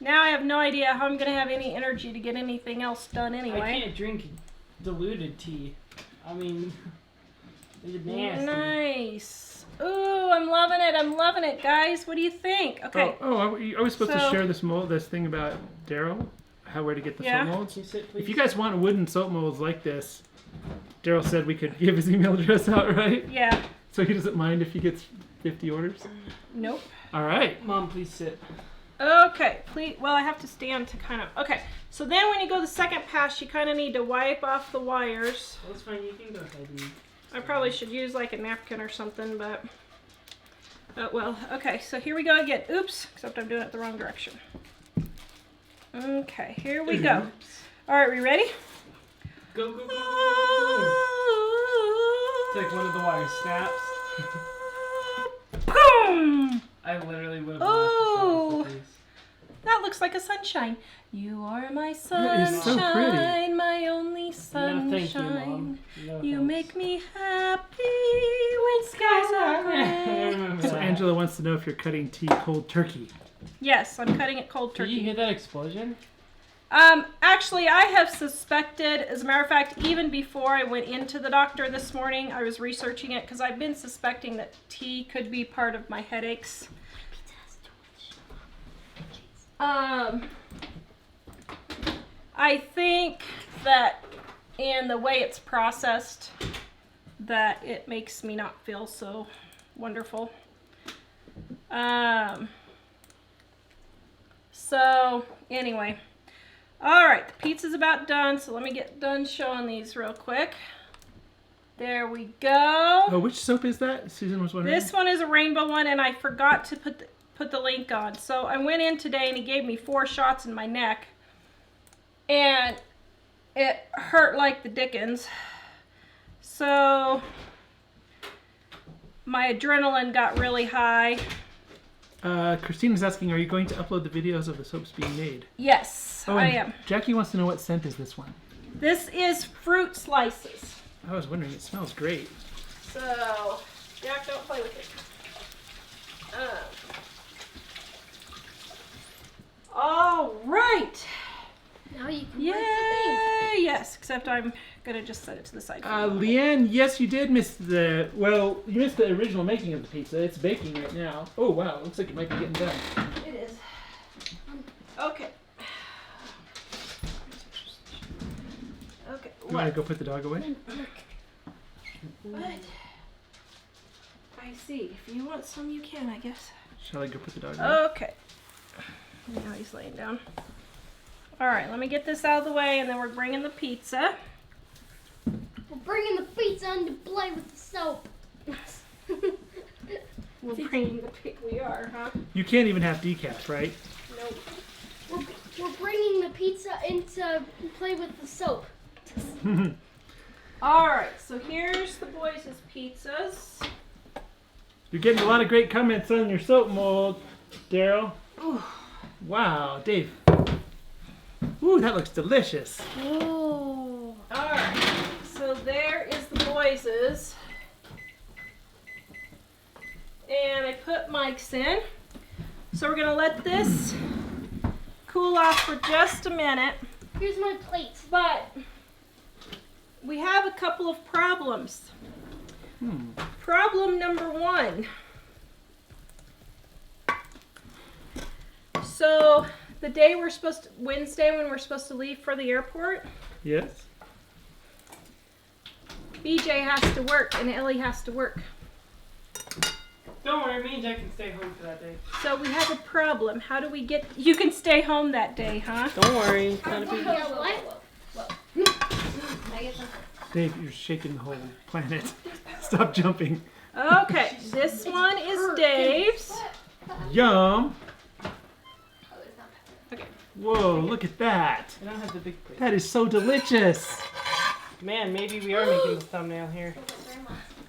now I have no idea how I'm going to have any energy to get anything else done anyway. I can't drink diluted tea. I mean, it's nasty. Nice. Ooh, I'm loving it. I'm loving it, guys. What do you think? Okay. I was supposed to So- share this thing about Daryl, where to get the Yeah. soap molds. Can you sit, please? If you guys want wooden soap molds like this, Daryl said we could give his email address out, right? Yeah. So he doesn't mind if he gets 50 orders. Nope. All right. Mom, please sit. Okay, please. Well, I have to stand to kind of. Okay, so then when you go the second pass, you kind of need to wipe off the wires. That's fine. You can go ahead and. I probably should use like a napkin or something, but. Oh, well, okay, so here we go again. Oops, except I'm doing it the wrong direction. Okay, here we go. All right, we ready? Go, go, go, go, go, go. It's like one of the wires snaps. Boom! I literally would have Oh. laughed at this. That looks like a sunshine. You are my That is so sunshine, pretty. my only sunshine. No, thank you, Mom. No, You thanks. make me happy when skies are I gray. remember So that. Angela wants to know if you're cutting tea cold turkey. Yes, I'm cutting it cold Did you turkey. hear that explosion? Actually, I have suspected, as a matter of fact, even before I went into the doctor this morning, I was researching it because I've been suspecting that tea could be part of my headaches. I think that in the way it's processed, that it makes me not feel so wonderful. So anyway, all right, the pizza's about done. So let me get done showing these real quick. There we go. Oh, which soap is that? Susan was wondering. This one is a rainbow one, and I forgot to put the link on. So I went in today, and he gave me 4 shots in my neck, and it hurt like the dickens. So my adrenaline got really high. Christina's asking, are you going to upload the videos of the soaps being made? Yes, Oh, I and am. Jackie wants to know what scent is this one. This is fruit slices. I was wondering, it smells great. So, Jack, don't play with it. All right. Now you can Yay! break the thing. Yes, except I'm gonna just set it to the side. for a moment. Leanne, yes, you did miss you missed the original making of the pizza. It's baking right now. Oh, wow, it looks like it might be getting done. It is. Okay. Okay. You want to go put the dog away? What? I see. If you want some, you can, I guess. Shall I go put the dog away? Okay. Now he's laying down. All right, let me get this out of the way, and then we're bringing the pizza. We're bringing the pizza into play with the soap. We're bringing the pizza. We are, huh? You can't even have decaf, right? Nope. We're bringing the pizza into play with the soap. All right, so here's the boys' pizzas. You're getting a lot of great comments on your soap mold, Daryl. Wow, Dave. Ooh, that looks delicious. Oh. All right, so there is the boys'. And I put Mike's in. So we're gonna let this cool off for just a minute. Here's my plate. But we have a couple of problems. Problem number 1. So the day Wednesday when we're supposed to leave for the airport, Yes. BJ has to work and Ellie has to work. Don't worry, me and Jack can stay home for that day. So we have a problem. How do we get... You can stay home that day, huh? Don't worry. It's not a big deal. What? Dave, you're shaking the whole planet. Stop jumping. Okay, this one is Dave's. Yum. Okay. Whoa, look at that. I don't have the big plate. That is so delicious. Man, maybe we are making the thumbnail here.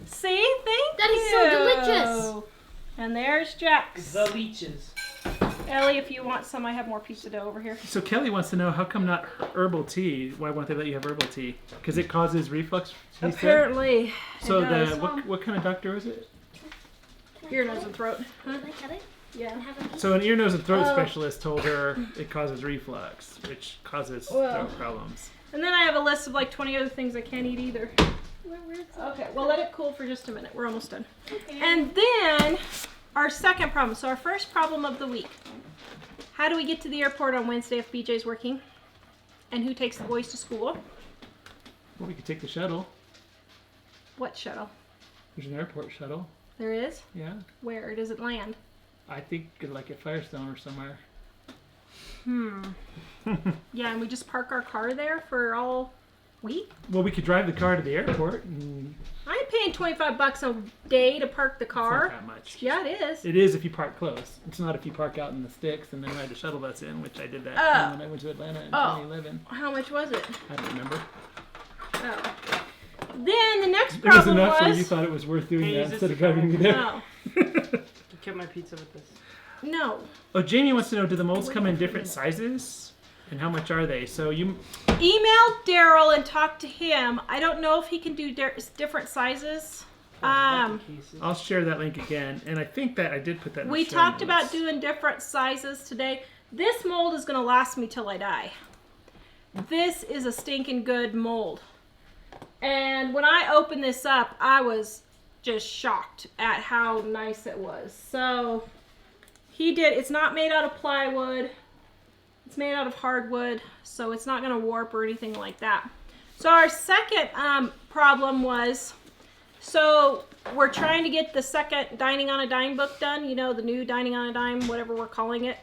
See? Thank That you. is so delicious. And there's Jack's. The leeches. Ellie, if you want some, I have more pizza dough over here. So Kelly wants to know, how come not herbal tea? Why won't they let you have herbal tea? Because it causes reflux, he said? Apparently, So it does. what kind of doctor is it? Ear, nose, and throat. Can I cut it? Yeah. And have a piece? So an ear, nose, and throat Oh. specialist told her it causes reflux, which causes Well. throat problems. And then I have a list of like 20 other things I can't eat either. Where's it? Okay, well let it cool for just a minute. We're almost done. Okay. And then our second problem. So our first problem of the week. How do we get to the airport on Wednesday if BJ's working? And who takes the boys to school? Well, we could take the shuttle. What shuttle? There's an airport shuttle. There is? Yeah. Where does it land? I think like at Firestone or somewhere. Yeah, and we just park our car there for all week? Well, we could drive the car to the airport. And I ain't paying $25 a day to park the it's car. not that much. Yeah, it is. It is if you park close. It's not if you park out in the sticks and then ride the shuttle bus in, which I did that time when I went to Atlanta in 2011. How much was it? I don't remember. Oh. Then the next It was problem enough where was... you thought it was worth doing Hey, that is this instead of the driving me there. No. I kept my pizza with this. No. Oh, Jamie wants to know, do the molds come in different sizes? And how much are they? So you... Email Daryl and talk to him. I don't know if he can do different sizes. I'll share that link again. And I think that I did put that in We the show talked notes. about doing different sizes today. This mold is going to last me till I die. This is a stinking good mold. And when I opened this up, I was just shocked at how nice it was. So he did, it's not made out of plywood. It's made out of hardwood, so it's not going to warp or anything like that. So our second problem was, so we're trying to get the second Dining on a Dime book done. You know, the new Dining on a Dime, whatever we're calling it.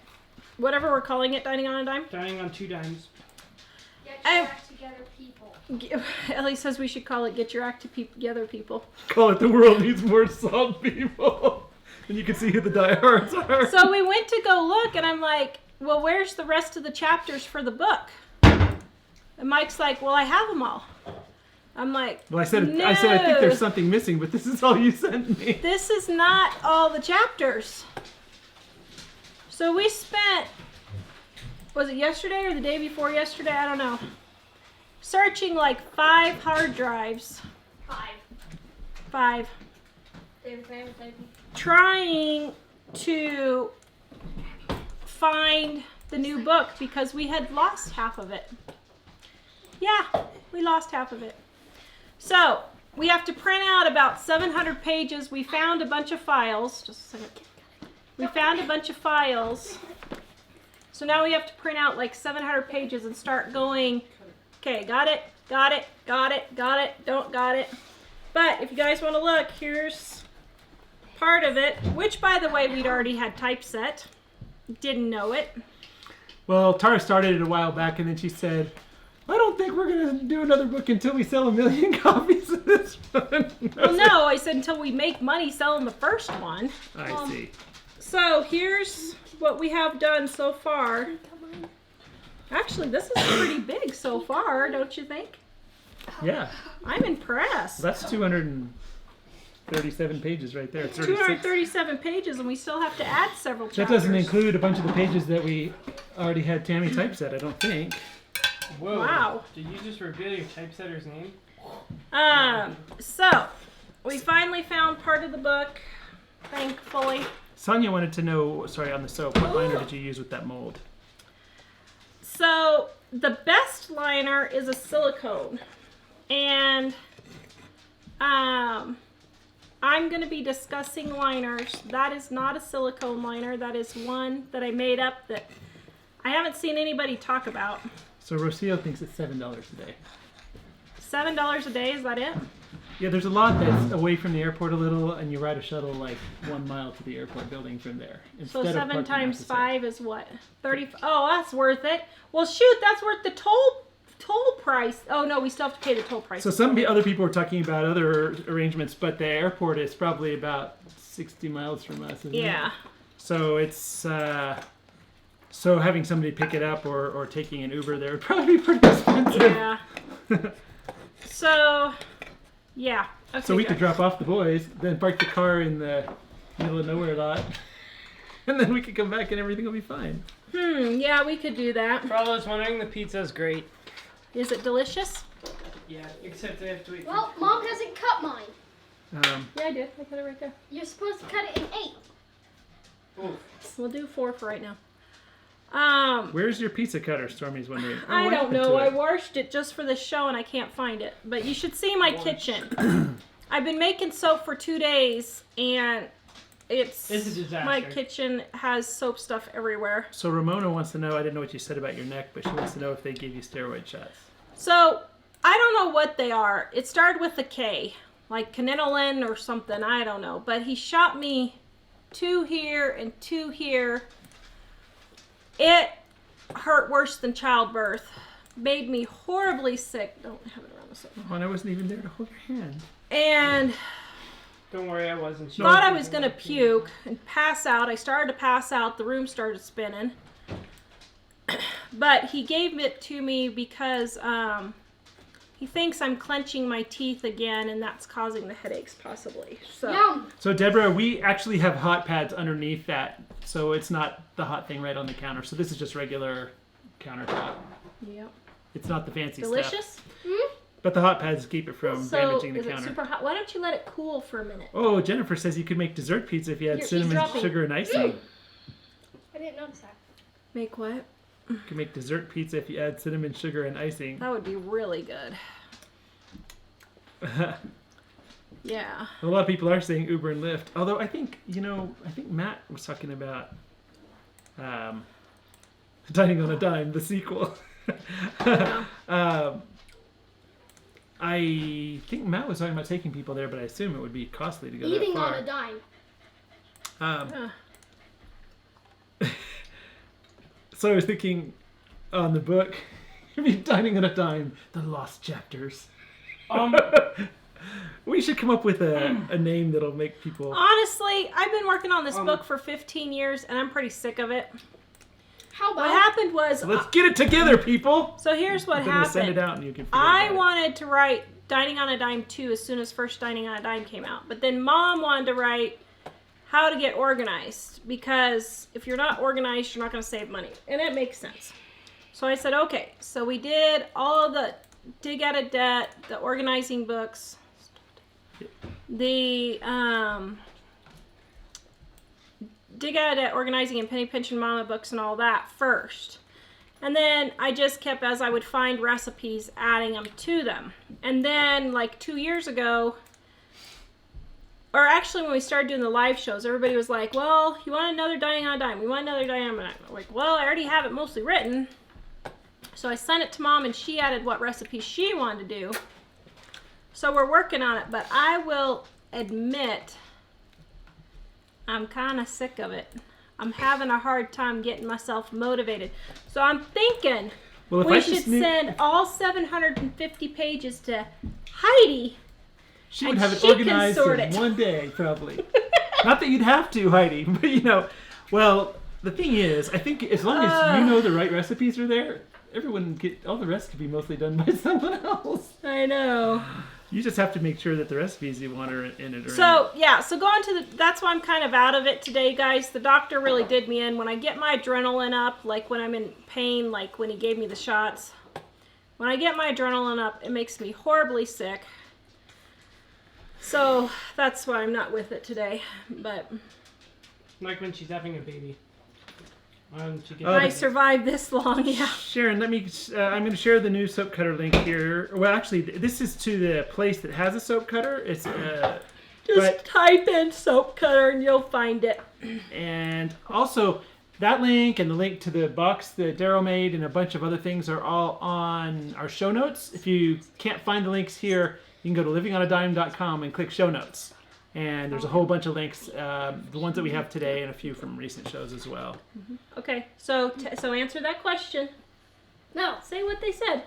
Whatever we're calling it, Dining on a Dime. Dining on 2 dimes. Get your act together, people. Ellie says we should call it Get Your Act Together, People. Call it The World Needs More Salt People. And you can see who the diehards are. So we went to go look, and I'm like, well, where's the rest of the chapters for the book? And Mike's like, well, I have them all. I'm like, Well, I said no, I think there's something missing, but this is all you sent me. this is not all the chapters. So we spent, was it yesterday or the day before yesterday? I don't know. Searching like 5 hard drives. 5. David, baby. Trying to find the new book because we had lost half of it. Yeah, we lost half of it. So we have to print out about 700 pages. We found a bunch of files. Just a second. We found a bunch of files. So now we have to print out like 700 pages and start going, okay, got it, got it, got it, got it, don't got it. But if you guys want to look, here's part of it, which by the way, we'd already had typeset. Didn't know it. Well, Tara started it a while back, and then she said, I don't think we're going to do another book until we sell 1 million copies of this one. Well, no, I said until we make money selling the first one. I see. So here's what we have done so far. Actually, this is pretty big so far, don't you think? Yeah. I'm impressed. That's 237 pages right there. 36. 237 pages, and we still have to add several chapters. That doesn't include a bunch of the pages that we already had Tammy typeset, I don't think. Whoa. Wow. Did you just reveal your typesetter's name? So we finally found part of the book, thankfully. Sonia wanted to know, sorry, on the soap, what liner did you use with that mold? So the best liner is a silicone, and I'm going to be discussing liners. That is not a silicone liner. That is one that I made up that I haven't seen anybody talk about. So Rocio thinks it's $7 a day. $7 a day, is that it? Yeah, there's a lot that's away from the airport a little, and you ride a shuttle like 1 mile to the airport building from there. So 7 times 5 is what? 30. Oh, that's worth it. Well, shoot, that's worth the toll price. Oh no, we still have to pay the toll price. So other people were talking about other arrangements, but the airport is probably about 60 miles from us. Isn't Yeah. It? So it's so having somebody pick it up or taking an Uber there would probably be pretty expensive. Yeah. So, yeah. Okay, So we could drop off the boys, then park the car in the middle of nowhere lot, and then we could come back and everything will be fine. Yeah, we could do that. For all those wondering, the pizza's great. Is it delicious? Yeah, except I have to wait. Well, Mom hasn't cut mine. Yeah, I did. I cut it right there. You're supposed to cut it in 8. Oof. We'll do 4 for right now. Where's your pizza cutter? Stormy's wondering. Oh, I what don't happened know. to I it? washed it just for the show and I can't find it. But you should see my kitchen. I've been making soap for 2 days and it's It's a disaster. my kitchen has soap stuff everywhere. So Ramona wants to know, I didn't know what you said about your neck, but she wants to know if they gave you steroid shots. So I don't know what they are. It started with a K, like caninoline or something. I don't know. But he shot me 2 here and 2 here. It hurt worse than childbirth. Made me horribly sick. Don't have it around the sofa. Oh, and I wasn't even there to hold your hand. And Don't worry, I wasn't. thought I was going to puke and pass out. I started to pass out. The room started spinning. But he gave it to me because he thinks I'm clenching my teeth again, and that's causing the headaches possibly. So Yum. So Deborah, we actually have hot pads underneath that, so it's not the hot thing right on the counter. So this is just regular countertop. Yep. It's not the fancy stuff. Delicious. But the hot pads keep it from So damaging the is it counter. super hot? Why don't you let it cool for a minute? Oh, Jennifer says you could make dessert pizza if you had Here, she's cinnamon, dropping. sugar, and icing. I didn't notice that. Make what? You could make dessert pizza if you add cinnamon, sugar, and icing. That would be really good. Yeah. A lot of people are saying Uber and Lyft. Although I think Matt was talking about Dining on a Dime, the sequel. Yeah. I think Matt was talking about taking people there, but I assume it would be costly to go Eating that far. on a dime. So I was thinking on the book, Dining on a Dime, the Lost Chapters. We should come up with a name that'll make people... Honestly, I've been working on this book for 15 years, and I'm pretty sick of it. How about What happened was... So let's get it together, people! So here's what Then we'll happened. send it out and you can figure I it out. wanted to write Dining on a Dime 2 as soon as first Dining on a Dime came out. But then Mom wanted to write How to Get Organized, because if you're not organized, you're not going to save money. And it makes sense. So I said, okay. So we did all of the Dig Out of Debt, the organizing books, the Dig Out of Debt, organizing, and Penny Pinching Mama books and all that first. And then I just kept, as I would find recipes, adding them to them. And then, like 2 years ago, or actually when we started doing the live shows, everybody was like, well, you want another Dining on a Dime? We want another Dining on a Dime. I'm like, well, I already have it mostly written. So I sent it to Mom, and she added what recipes she wanted to do. So we're working on it, but I will admit I'm kind of sick of it. I'm having a hard time getting myself motivated. So I'm thinking Well, if we I should just knew, send all 750 pages to Heidi. she would and have it she can organized sort in it. one day, probably. Not that you'd have to, Heidi, but well, the thing is, I think as long as you know the right recipes are there, all the rest could be mostly done by someone else. I know. You just have to make sure that the recipes you want are in it. So, yeah, so going to that's why I'm kind of out of it today, guys. The doctor really did me in. When I get my adrenaline up, like when I'm in pain, like when he gave me the shots, when I get my adrenaline up, it makes me horribly sick. So, that's why I'm not with it today. But, Like when she's having a baby. Why don't you get I survived this long, yeah. Sharon, let me. I'm going to share the new soap cutter link here. Well, actually, this is to the place that has a soap cutter. It's Just type in soap cutter and you'll find it. And also, that link and the link to the box that Daryl made and a bunch of other things are all on our show notes. If you can't find the links here, you can go to livingonadime.com and click show notes. And there's a whole bunch of links, the ones that we have today and a few from recent shows as well. Okay, so answer that question. No. Say what they said.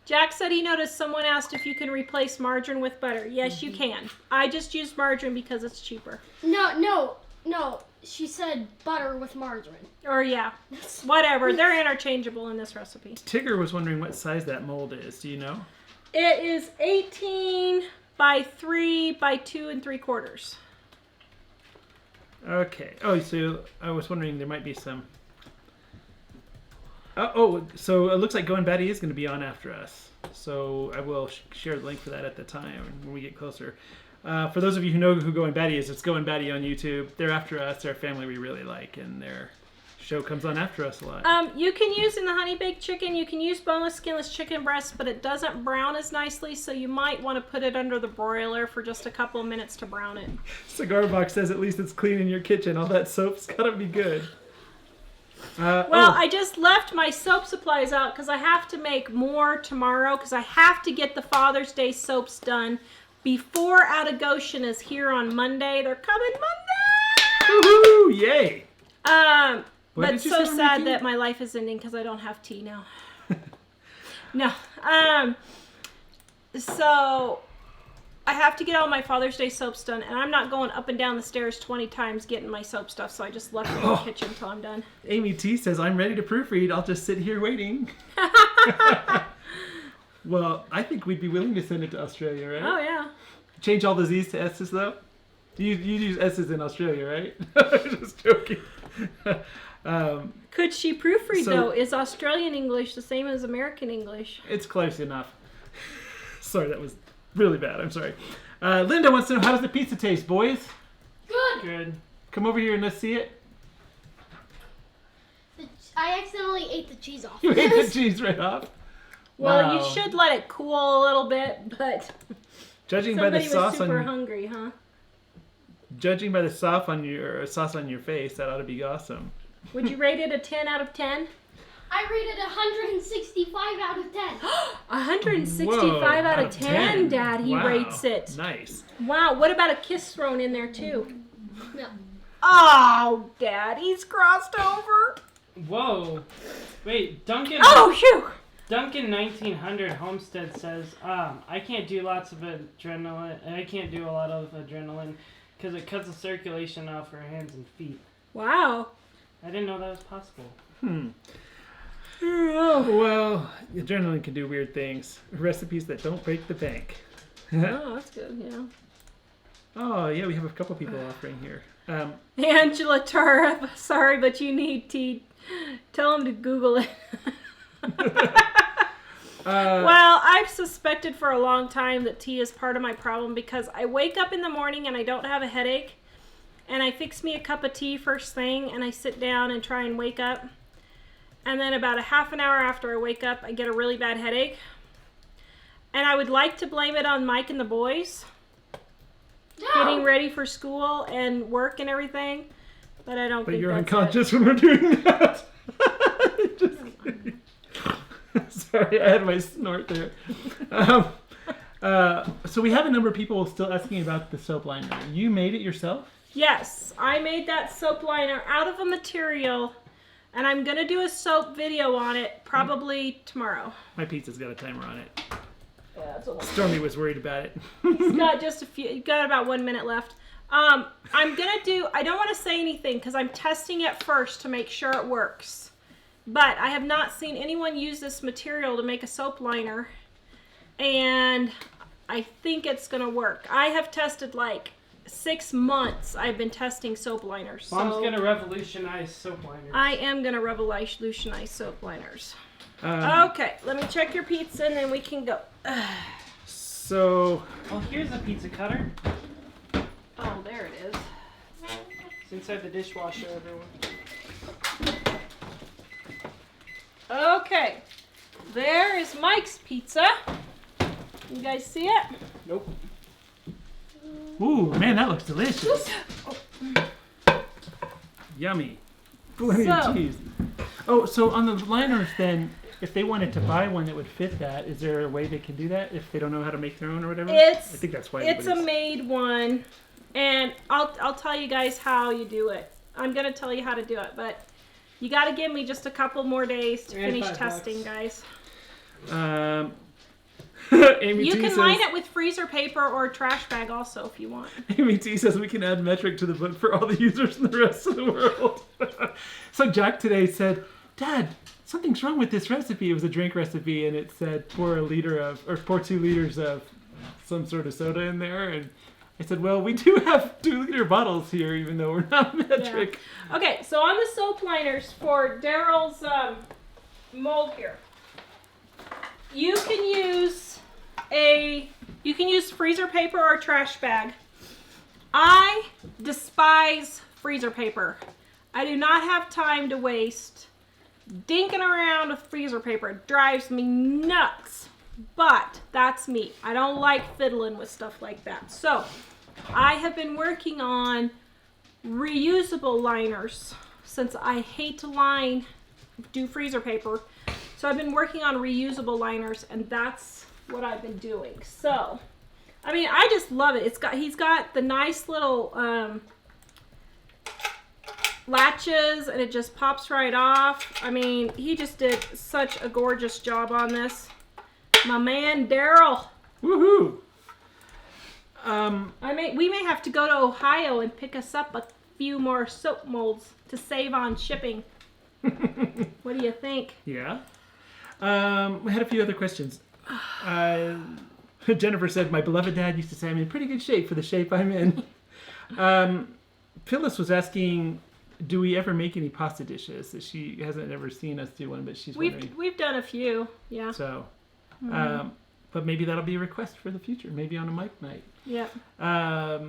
Jack said he noticed someone asked if you can replace margarine with butter. Yes, you can. I just use margarine because it's cheaper. No. She said butter with margarine. Or yeah, whatever. They're interchangeable in this recipe. Tigger was wondering what size that mold is. Do you know? It is 18 by 3 by 2 3/4. Okay. Oh, so I was wondering there might be some. So it looks like Going Batty is going to be on after us. So I will share the link for that at the time when we get closer. For those of you who know who Going Batty is, it's Going Batty on YouTube. They're after us. They're a family we really like, and their show comes on after us a lot. You can use in the honey baked chicken, you can use boneless, skinless chicken breast, but it doesn't brown as nicely, so you might want to put it under the broiler for just a couple of minutes to brown it. Cigar Box says at least it's clean in your kitchen. All that soap's gotta be good. I just left my soap supplies out because I have to make more tomorrow because I have to get the Father's Day soaps done before Out of Goshen is here on Monday. They're coming Monday! Woohoo! Yay! But did it's you so say, sad Ricky? that my life is ending because I don't have tea now. No. So I have to get all my Father's Day soaps done, and I'm not going up and down the stairs 20 times getting my soap stuff, so I just left it in the kitchen until I'm done. Amy T says, I'm ready to proofread. I'll just sit here waiting. Well, I think we'd be willing to send it to Australia, right? Oh, yeah. Change all the Z's to S's, though? You use S's in Australia, right? Just joking. Could she proofread, So- though? Is Australian English the same as American English? It's close enough. Sorry, that was really bad. I'm sorry. Linda wants to know, how does the pizza taste, boys? Good. Come over here and let's see it. I accidentally ate the cheese off. You ate the cheese right off. Well, Wow. you should let it cool a little bit, but Judging by the somebody was sauce super on hungry, huh? judging by the sauce on your face, that ought to be awesome. Would you rate it a 10 out of 10? I rated 165 out of 10. 165 Whoa, out of 10, Dad, he Wow. rates it. Nice. Wow, what about a kiss thrown in there, too? No. Oh, Daddy's crossed over. Whoa. Wait, Duncan. Oh, phew. Duncan 1900 Homestead says, I can't do lots of adrenaline. I can't do a lot of adrenaline because it cuts the circulation off her hands and feet. Wow. I didn't know that was possible. Oh, well, adrenaline can do weird things. Recipes that don't break the bank. Oh, that's good, yeah. Oh, yeah, we have a couple people offering here. Angela Tara, sorry, but you need tea. Tell him to Google it. Well, I've suspected for a long time that tea is part of my problem because I wake up in the morning and I don't have a headache, and I fix me a cup of tea first thing, and I sit down and try and wake up, and then about a half an hour after I wake up, I get a really bad headache, and I would like to blame it on Mike and the boys getting ready for school and work and everything, but I don't But think you're that's unconscious when we're doing that. Just kidding. Sorry, I had my snort there. So we have a number of people still asking about the soap liner. You made it yourself? Yes, I made that soap liner out of a material, and I'm going to do a soap video on it probably tomorrow. My pizza's got a timer on it. Yeah, that's a lot. Stormy was worried about it. It's got just a few, got about 1 minute left. I'm going to do, I don't want to say anything because I'm testing it first to make sure it works. But I have not seen anyone use this material to make a soap liner, and I think it's going to work. I have tested like 6 months. I've been testing soap liners. Mom's so gonna revolutionize soap liners. I am going to revolutionize soap liners. Okay, let me check your pizza and then we can go. So, Oh, here's a pizza cutter. Oh, there it is. It's inside the dishwasher, everyone. Okay, there is Mike's pizza. You guys see it? Nope. Ooh, man, that looks delicious. Yummy. Plenty of cheese. Oh, so on the liners then, if they wanted to buy one that would fit that, is there a way they can do that if they don't know how to make their own or whatever? I think that's why it's a made one, and I'll tell you guys how you do it. I'm gonna tell you how to do it, but you got to give me just a couple more days to finish testing, guys. Amy you T can says, line it with freezer paper or a trash bag also if you want. Amy T says we can add metric to the book for all the users in the rest of the world. So Jack today said, Dad, something's wrong with this recipe. It was a drink recipe, and it said pour 2 liters of some sort of soda in there. And I said, well, we do have 2-liter bottles here, even though we're not metric. Yeah. Okay, so on the soap liners for Daryl's mold here, you can use freezer paper or trash bag. I despise freezer paper. I do not have time to waste dinking around with freezer paper. It drives me nuts. But that's me. I don't like fiddling with stuff like that. So I have been working on reusable liners since I hate to do freezer paper. So I've been working on reusable liners, and that's what I've been doing. So, I mean, I just love it. He's got the nice little latches, and it just pops right off. I mean, he just did such a gorgeous job on this. My man, Daryl. Woohoo! We may have to go to Ohio and pick us up a few more soap molds to save on shipping. What do you think? Yeah. We had a few other questions. Jennifer said, my beloved dad used to say I'm in pretty good shape for the shape I'm in. Phyllis was asking, do we ever make any pasta dishes? She hasn't ever seen us do one, but she's wondering. We've done a few, yeah. So, but maybe that'll be a request for the future, maybe on a Mike night. Yeah.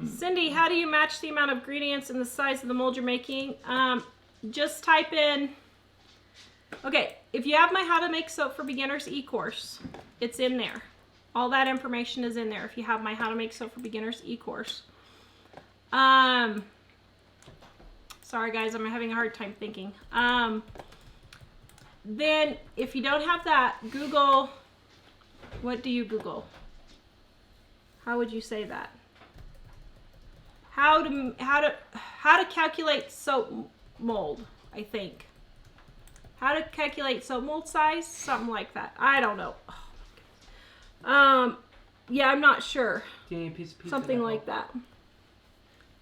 Cindy, how do you match the amount of ingredients and the size of the mold you're making? Just type in. Okay, if you have my How to Make Soap for Beginners e-course, it's in there. All that information is in there if you have my How to Make Soap for Beginners e-course. Sorry guys, I'm having a hard time thinking. Then if you don't have that, Google, what do you Google? How would you say that? How to calculate soap mold, I think. How to calculate soap mold size? Something like that. I don't know. Yeah, I'm not sure. Do you need a piece of pizza? Something like that.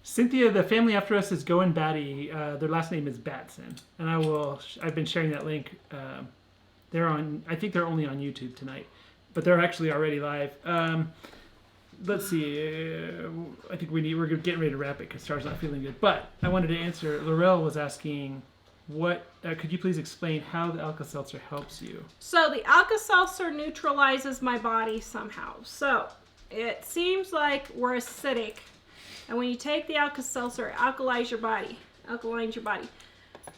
Cynthia, the family after us is Goin' Batty. Their last name is Batson, and I've been sharing that link. I think they're only on YouTube tonight, but they're actually already live. Let's see. I think we're getting ready to wrap it because Star's not feeling good. But I wanted to answer. Laurel was asking, could you please explain how the Alka-Seltzer helps you? So the Alka-Seltzer neutralizes my body somehow. So it seems like we're acidic. And when you take the Alka-Seltzer, it alkalines your body.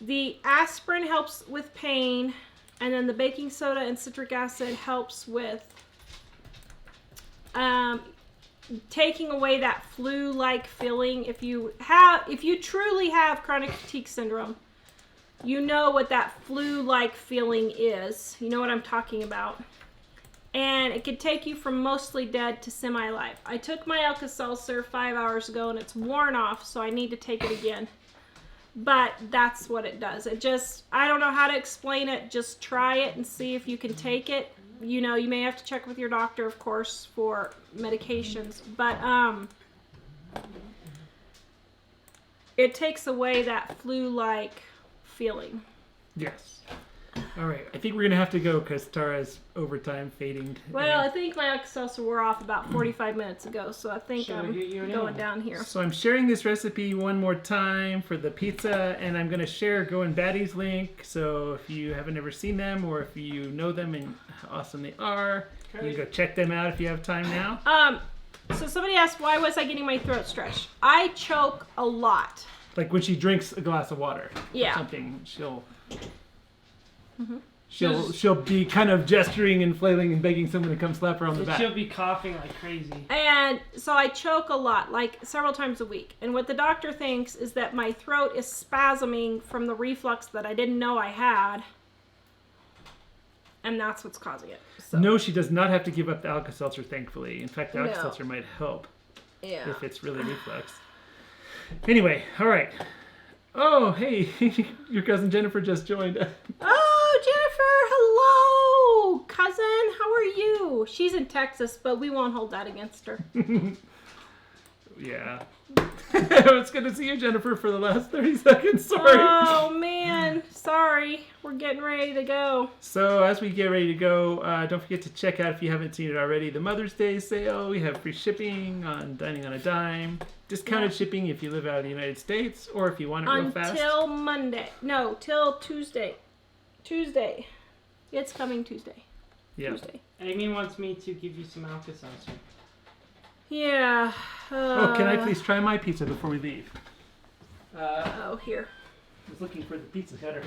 The aspirin helps with pain. And then the baking soda and citric acid helps with taking away that flu-like feeling. If you truly have chronic fatigue syndrome, you know what that flu-like feeling is. You know what I'm talking about. And it could take you from mostly dead to semi-alive. I took my Alka-Seltzer 5 hours ago and it's worn off, so I need to take it again. But that's what it does. I don't know how to explain it. Just try it and see if you can take it. You know, you may have to check with your doctor, of course, for medications. But it takes away that flu-like feeling. Yes. All right. I think we're going to have to go because Tara's overtime fading. Well, I think my Alka-Seltzer wore off about 45 minutes ago, so I think I'm going down here. So I'm sharing this recipe one more time for the pizza, and I'm going to share Goin' Batty's link. So if you haven't ever seen them or if you know them and how awesome they are, you can go check them out if you have time now. So somebody asked, why was I getting my throat stretched? I choke a lot. Like when she drinks a glass of water. Yeah. Or something, she'll she'll be kind of gesturing and flailing and begging someone to come slap her on the back. She'll be coughing like crazy. And so I choke a lot, like several times a week. And what the doctor thinks is that my throat is spasming from the reflux that I didn't know I had. And that's what's causing it. So. No, she does not have to give up the Alka-Seltzer, thankfully. In fact, the No. Alka-Seltzer might help Yeah. if it's really reflux. Anyway, all right. Oh, hey, your cousin Jennifer just joined. Oh, Jennifer, hello, cousin. How are you? She's in Texas, but we won't hold that against her. Yeah. It's good to see you, Jennifer, for the last 30 seconds. Sorry. Oh, man. Sorry. We're getting ready to go. So as we get ready to go, don't forget to check out, if you haven't seen it already, the Mother's Day sale. We have free shipping on Dining on a Dime. Discounted shipping if you live out of the United States, or if you want it real fast. Until Monday. No, till Tuesday. Tuesday. It's coming Tuesday. Yeah. Tuesday. Amy wants me to give you some Alka-Seltzer. Yeah. Oh, can I please try my pizza before we leave? Oh, here. I was looking for the pizza cutter.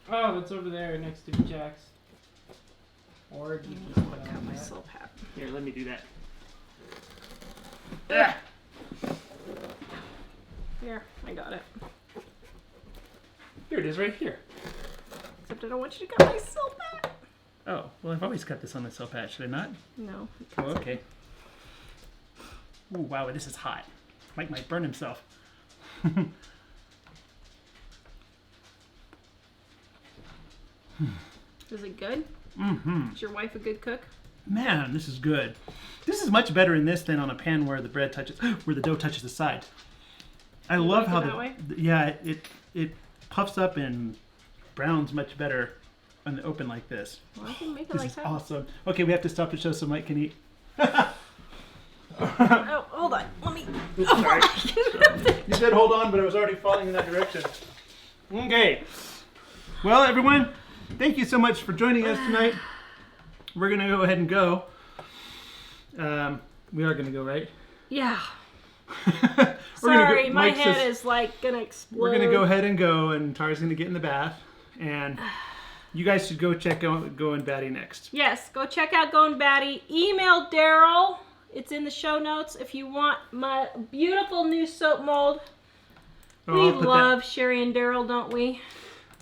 Oh, it's over there next to Jack's. Or you can just put it Got on my that. soap hat. Here, let me do that. Here, I got it. Here it is, right here. Except I don't want you to cut my soap hat. Oh, well, I've always cut this on the soap hat, should I not? No. Oh, okay. Ooh, wow, this is hot. Mike might burn himself. Is it good? Mm-hmm. Is your wife a good cook? Man, this is good. This is much better in this than on a pan where the bread touches, where the dough touches the side. I love like how it that way? yeah, it puffs up and browns much better on the open like this. Well, I can make it This like is that. awesome. Okay, we have to stop the show so Mike can eat. Oh, hold on. Let me. Sorry. You said hold on, but I was already falling in that direction. Okay. Well, everyone, thank you so much for joining us tonight. We're going to go ahead and go. We are going to go, right? Yeah. We're Sorry, gonna go, my Mike head says is like gonna explode. we're going to go ahead and go, and Tara's going to get in the bath. And you guys should go check out Going Batty next. Yes, go check out Going Batty. Email Daryl. It's in the show notes if you want my beautiful new soap mold. Oh, We I'll put that- love Sherry and Daryl, don't we?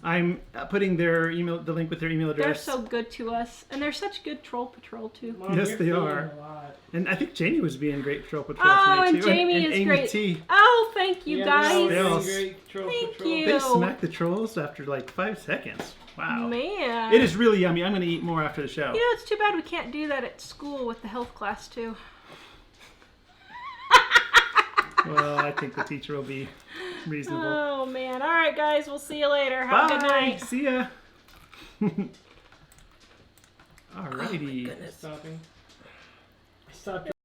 I'm putting their email, the link with their email They're address. so good to us. And they're such good troll patrol, too. Mom, Yes, you're they feeling are. a lot. And I think Jamie was being great Patrol Patrol Oh, tonight, and too. Jamie and is Amy great. T. Oh, thank you, Yeah, guys. They all- great Troll Thank Patrol. you. They smacked the trolls after like 5 seconds. Wow. Man. It is really yummy. I'm going to eat more after the show. You know, it's too bad we can't do that at school with the health class, too. Well, I think the teacher will be reasonable. Oh, man. All right, guys. We'll see you later. Bye. Have a good night. See ya. Alrighty. Goodness. Stopping. Stop.